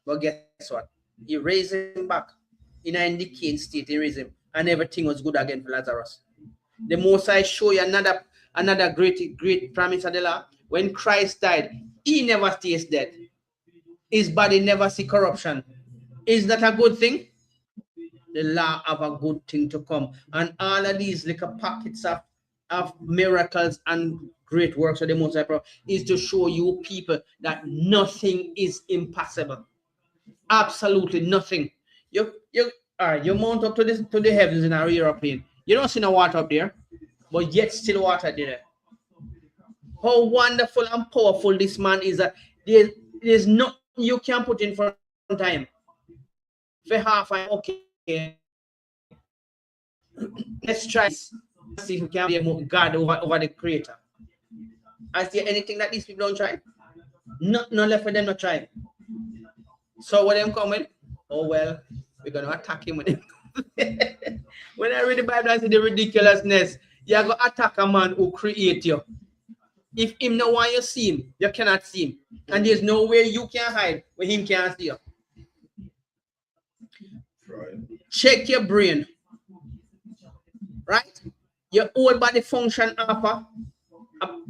[SPEAKER 4] But guess what? He raised him back in a decaying state. He raised him, and everything was good again for Lazarus. The Most High show you another great promise of the law. When Christ died, he never stays dead. His body never see corruption. Is that a good thing? The law of a good thing to come. And all of these little pockets of miracles and great works of the Most High is to show you people that nothing is impossible. Absolutely nothing. You mount up to the heavens in our aeroplane. You don't see no water up there, but yet still water there. How wonderful and powerful this man is that there's nothing you can put in front of him. For half an okay. Let's try see if we can be a God over the creator. Is there anything that these people don't try? Not left for them to try. So what them come with? Oh well, we're gonna attack him with him. When I read the Bible, I see the ridiculousness. You're gonna attack a man who create you. If him no want you see him, you cannot see him. And there's nowhere you can hide where him can't see you. Check your brain. Right? Your whole body function after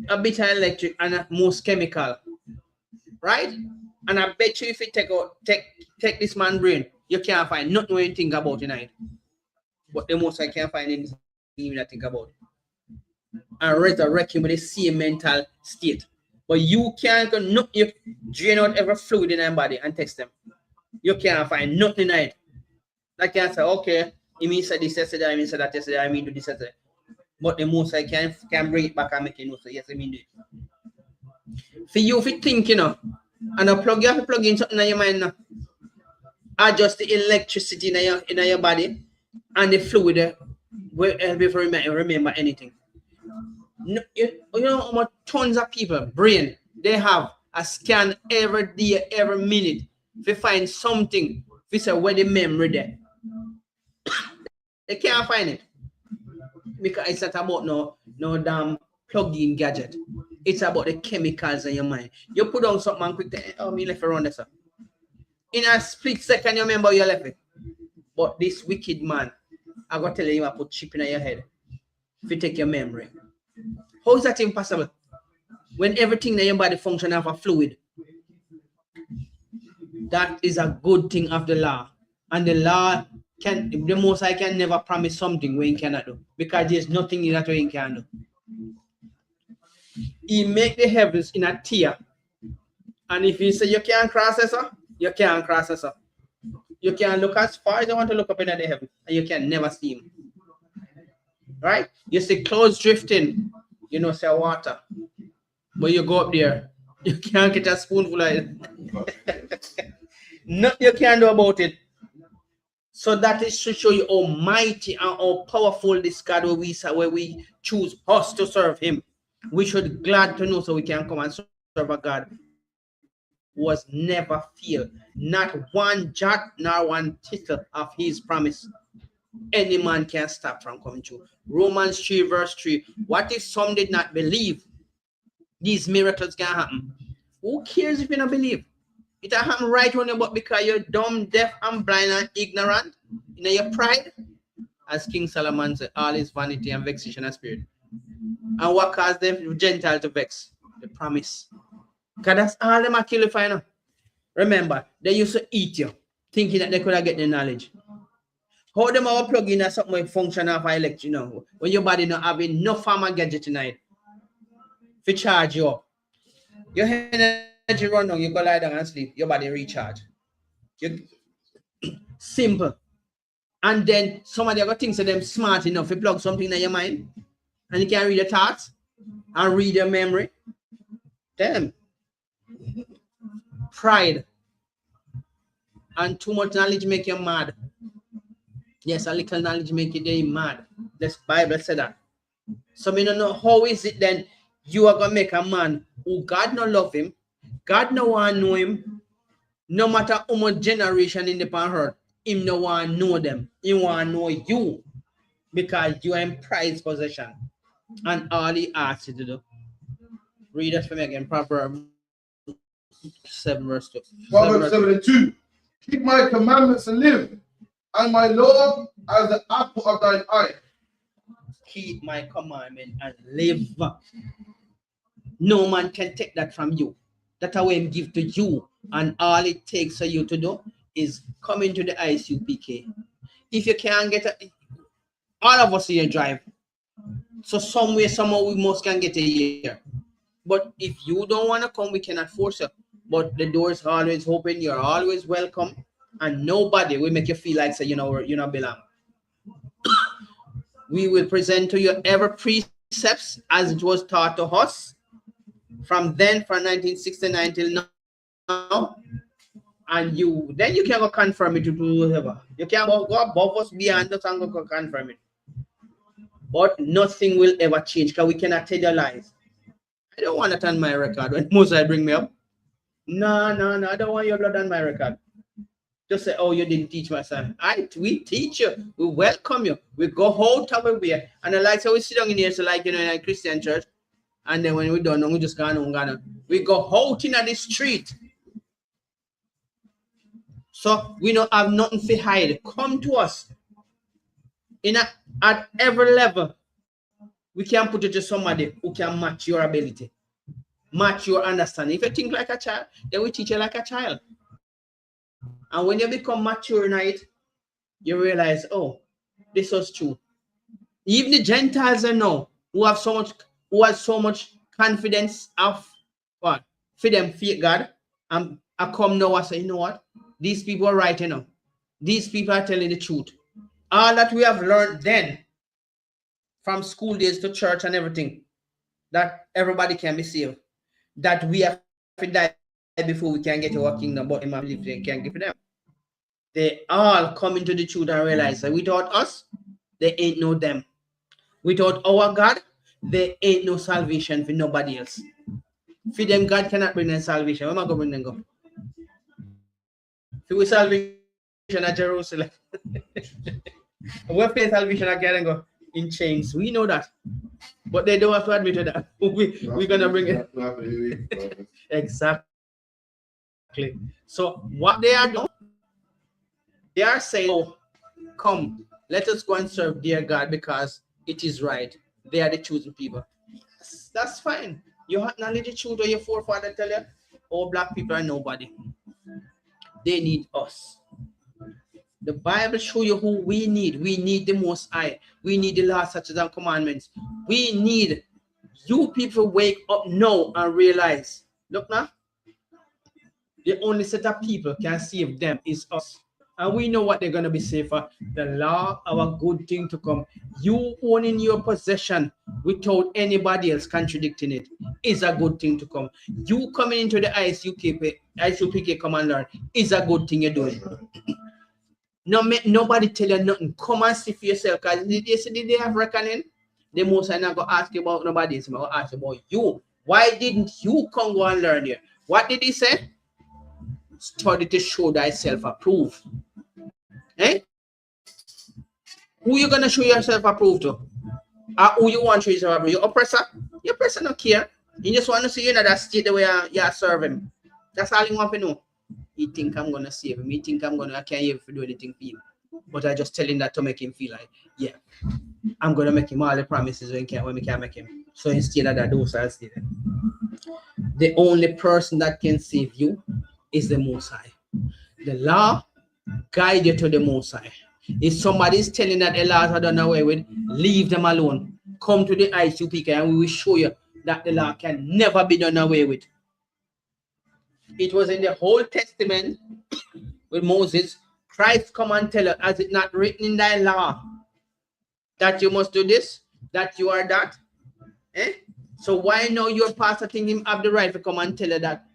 [SPEAKER 4] a bit of electric and most chemical. Right? And I bet you if you take this man's brain, you can't find nothing when you think about tonight. But the most I can find is even I think about it. And resurrect him with the same mental state. But you can't go you drain out every fluid in your body and test them. You can't find nothing in it. Like I say, okay, he means that this yesterday, I mean that yesterday, I mean do this yesterday. But the most I can bring it back and make you know. So yes, I mean do it. For you, if you think, you know, and you have to plug in something in your mind now. Adjust the electricity in your body and the fluid will help you remember anything. No, you know how much tons of people, brain, they have a scan every day, every minute. If you find something, if you say where the memory there, they can't find it. Because it's not about no damn plug-in gadget. It's about the chemicals in your mind. You put on something and quick, oh, me left around there. In a split second, you remember you left it. But this wicked man, I got to tell you, I put chip in your head. If you take your memory. How is that impossible? When everything in your body functions as a fluid. That is a good thing of the law. And the law the most I can never promise something when you cannot do. Because there's nothing in that way you can do. He make the heavens in a tier. And if you say you can't cross this, you can't cross this. You can look as far as you want to look up into the heaven. And you can never see him. Right? You see clouds drifting. You know, say water. But you go up there. You can't get a spoonful of it. Nothing you can do about it. So that is to show you how mighty and how powerful this God where we choose us to serve him. We should glad to know so we can come and serve a God who was never failed. Not one jot nor one tittle of his promise. Any man can stop from coming true. Romans 3 verse 3. What if some did not believe these miracles can happen? Who cares if you don't believe? It happen right on your butt because you're dumb, deaf, and blind and ignorant. You know your pride. As King Solomon said, all is vanity and vexation of spirit. And what caused them Gentile to vex? The promise. Because that's all them are killing for you now. Remember, they used to eat you, thinking that they could get the knowledge. How them our plug in as something function of electric, you know, when your body not have enough farmer gadget tonight. If you charge you up. Your energy run down, you go lie down and sleep, your body recharge. Simple. And then somebody got things to them smart enough to plug something in your mind. And you can read your thoughts and read your memory. Damn. Pride. And too much knowledge make you mad. Yes, a little knowledge make you mad. The Bible said that. So I don't know how is it then you are gonna make a man who God no love him, God no want know him, no matter how much generation in the earth, him no want know them. He want know you because you are in prized possession. And all he asks you to do. Read that for me again. Proverbs 7 verse 2.
[SPEAKER 3] Proverbs 7 and 2. Keep my commandments and live, and my law as the apple of thine eye.
[SPEAKER 4] Keep my commandment and live. No man can take that from you. That I will give to you. And all it takes for you to do is come into the ISUPK. If you can't get it, all of us here drive. So somewhere, somehow we must can get a year. But if you don't want to come, we cannot force you. But the door is always open. You're always welcome. And nobody will make you feel like say, you know, you not belong. We will present to you every precepts as it was taught to us from then from 1969 till now. And then you can go confirm it to whoever. You can go above us, beyond us, and go confirm it. But nothing will ever change because we cannot tell your lies. I don't want that on my record when Moses bring me up. No, I don't want your blood on my record. Just say, oh, you didn't teach my son. We teach you. We welcome you. We go out our way. And I like so we sit down in here, so like, you know, in a Christian church. And then when we're done, we just go on. We go out in the street. So we don't have nothing to hide. Come to us. At every level, we can put it to somebody who can match your ability, match your understanding. If you think like a child, then we teach you like a child. And when you become mature in it, you realize, oh, this was true. Even the Gentiles I know who have so much confidence of what for them fear God, and I come now and say, you know what? These people are right, you know. These people are telling the truth. All that we have learned then, from school days to church and everything, that everybody can be saved, that we have to die before we can get to our kingdom, but I believe they can give them. They all come into the truth and realize that without us, there ain't no them. Without our God, there ain't no salvation for nobody else. For them, God cannot bring them salvation. Where am I going to bring them go? For we salvation at Jerusalem. We're paying salvation again and go in chains. We know that. But they don't have to admit to that. We're going to bring it. Exactly. So what they are doing, they are saying, oh, come, let us go and serve dear God because it is right. They are the chosen people. Yes, that's fine. You acknowledge the truth, or your forefather tell you, all black people are nobody. They need us. The Bible show you who we need. We need the Most High. We need the law, statutes, and commandments. We need you people wake up now and realize, look now, the only set of people can save them is us. And we know what they're going to be saved for. The law, our good thing to come. You owning your possession without anybody else contradicting it is a good thing to come. You coming into the ISUPK commander is a good thing you're doing. Nobody tell you nothing. Come and see for yourself. Because they have reckoning. The most I'm not going to ask you about nobody else. I'm going to ask you about you. Why didn't you come go and learn here? What did he say? Study to show thyself approved. Eh? Who you gonna show yourself approved to? Who you want to show yourself approved? Your oppressor? Your oppressor don't care. He just want to see you in that state the way you serve him. That's all he want to know. He think I'm gonna save him. He think I can't even do anything for him. But I just tell him that to make him feel like, yeah, I'm gonna make him all the promises when we can make him. So instead of that, those are still there. The only person that can save you is the Most High. The law guide you to the Most High. If somebody is telling that the laws are done away with, leave them alone. Come to the ISUPK and we will show you that the law can never be done away with. It was in the Old Testament with Moses. Christ come and tell us, as it not written in thy law, that you must do this, that you are that. Eh? So why now your pastor think him have the right to come and tell you that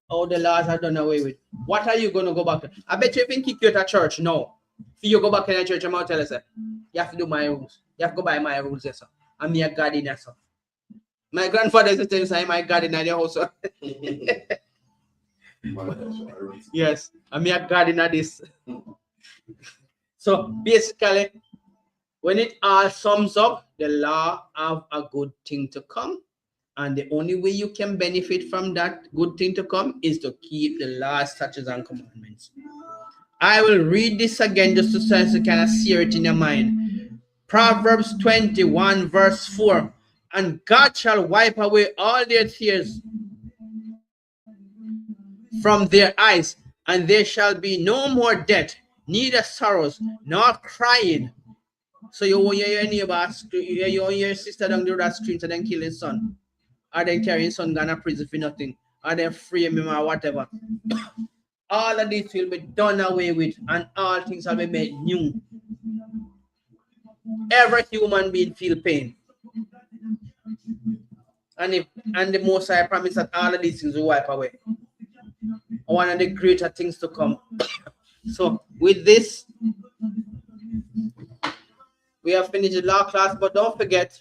[SPEAKER 4] all the laws are done away with? What are you going to go back to? I bet you can kick you at a church. No. If you go back in a church, I'm going to tell you, sir, you have to do my rules. You have to go by my rules, sir. I'm your gardener, sir. My grandfather used to tell me, my gardener in the house, sir. Yes, I'm your gardener this. So basically, when it all sums up, the law have a good thing to come. And the only way you can benefit from that good thing to come is to keep the law, statutes, and commandments. I will read this again just to kind of sear it in your mind. Proverbs 21 verse 4. And God shall wipe away all their tears from their eyes, and there shall be no more death, neither sorrows, nor crying. So you want your neighbor, your sister down the road scream to them kill his son. Are they carrying son gonna prison for nothing? Are they free him or whatever? All of this will be done away with, and all things will be made new. Every human being feel pain. And the Most High promise that all of these things will wipe away. One of the greater things to come. So with this, we have finished the law class, but don't forget,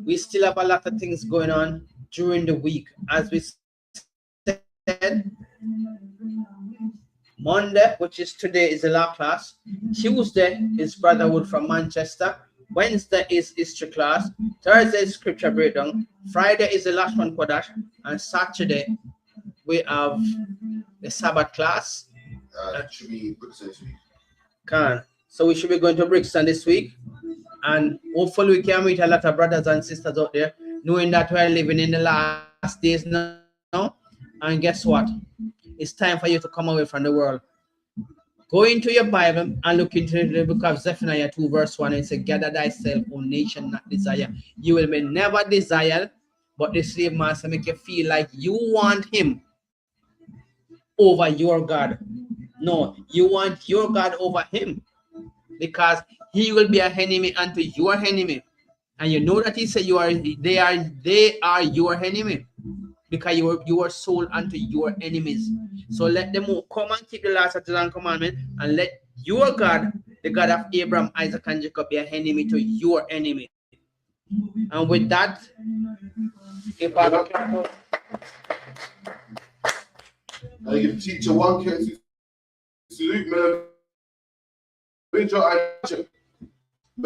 [SPEAKER 4] we still have a lot of things going on during the week. As we said, Monday, which is today, is the law class. Tuesday is Brotherhood from Manchester. Wednesday is history class. Thursday is scripture breakdown. Friday is the last one Kodash. And Saturday, we have the Sabbath class.
[SPEAKER 3] should be Brixton this week.
[SPEAKER 4] So we should be going to Brixton this week, and hopefully we can meet a lot of brothers and sisters out there, knowing that we are living in the last days now. And guess what? It's time for you to come away from the world. Go into your Bible and look into the book of Zephaniah 2 verse 1 and say, gather thyself, O nation, not desire. You will be never desire, but the slave master make you feel like you want him over your God. No, you want your God over him, because he will be an enemy unto your enemy. And you know that he said they are your enemy, because you were sold unto your enemies. So let them come and keep the last of the commandment, and let your God, the God of Abraham, Isaac, and Jacob, be an enemy to your enemy. And with that, if I
[SPEAKER 3] give teacher 1K salute, man.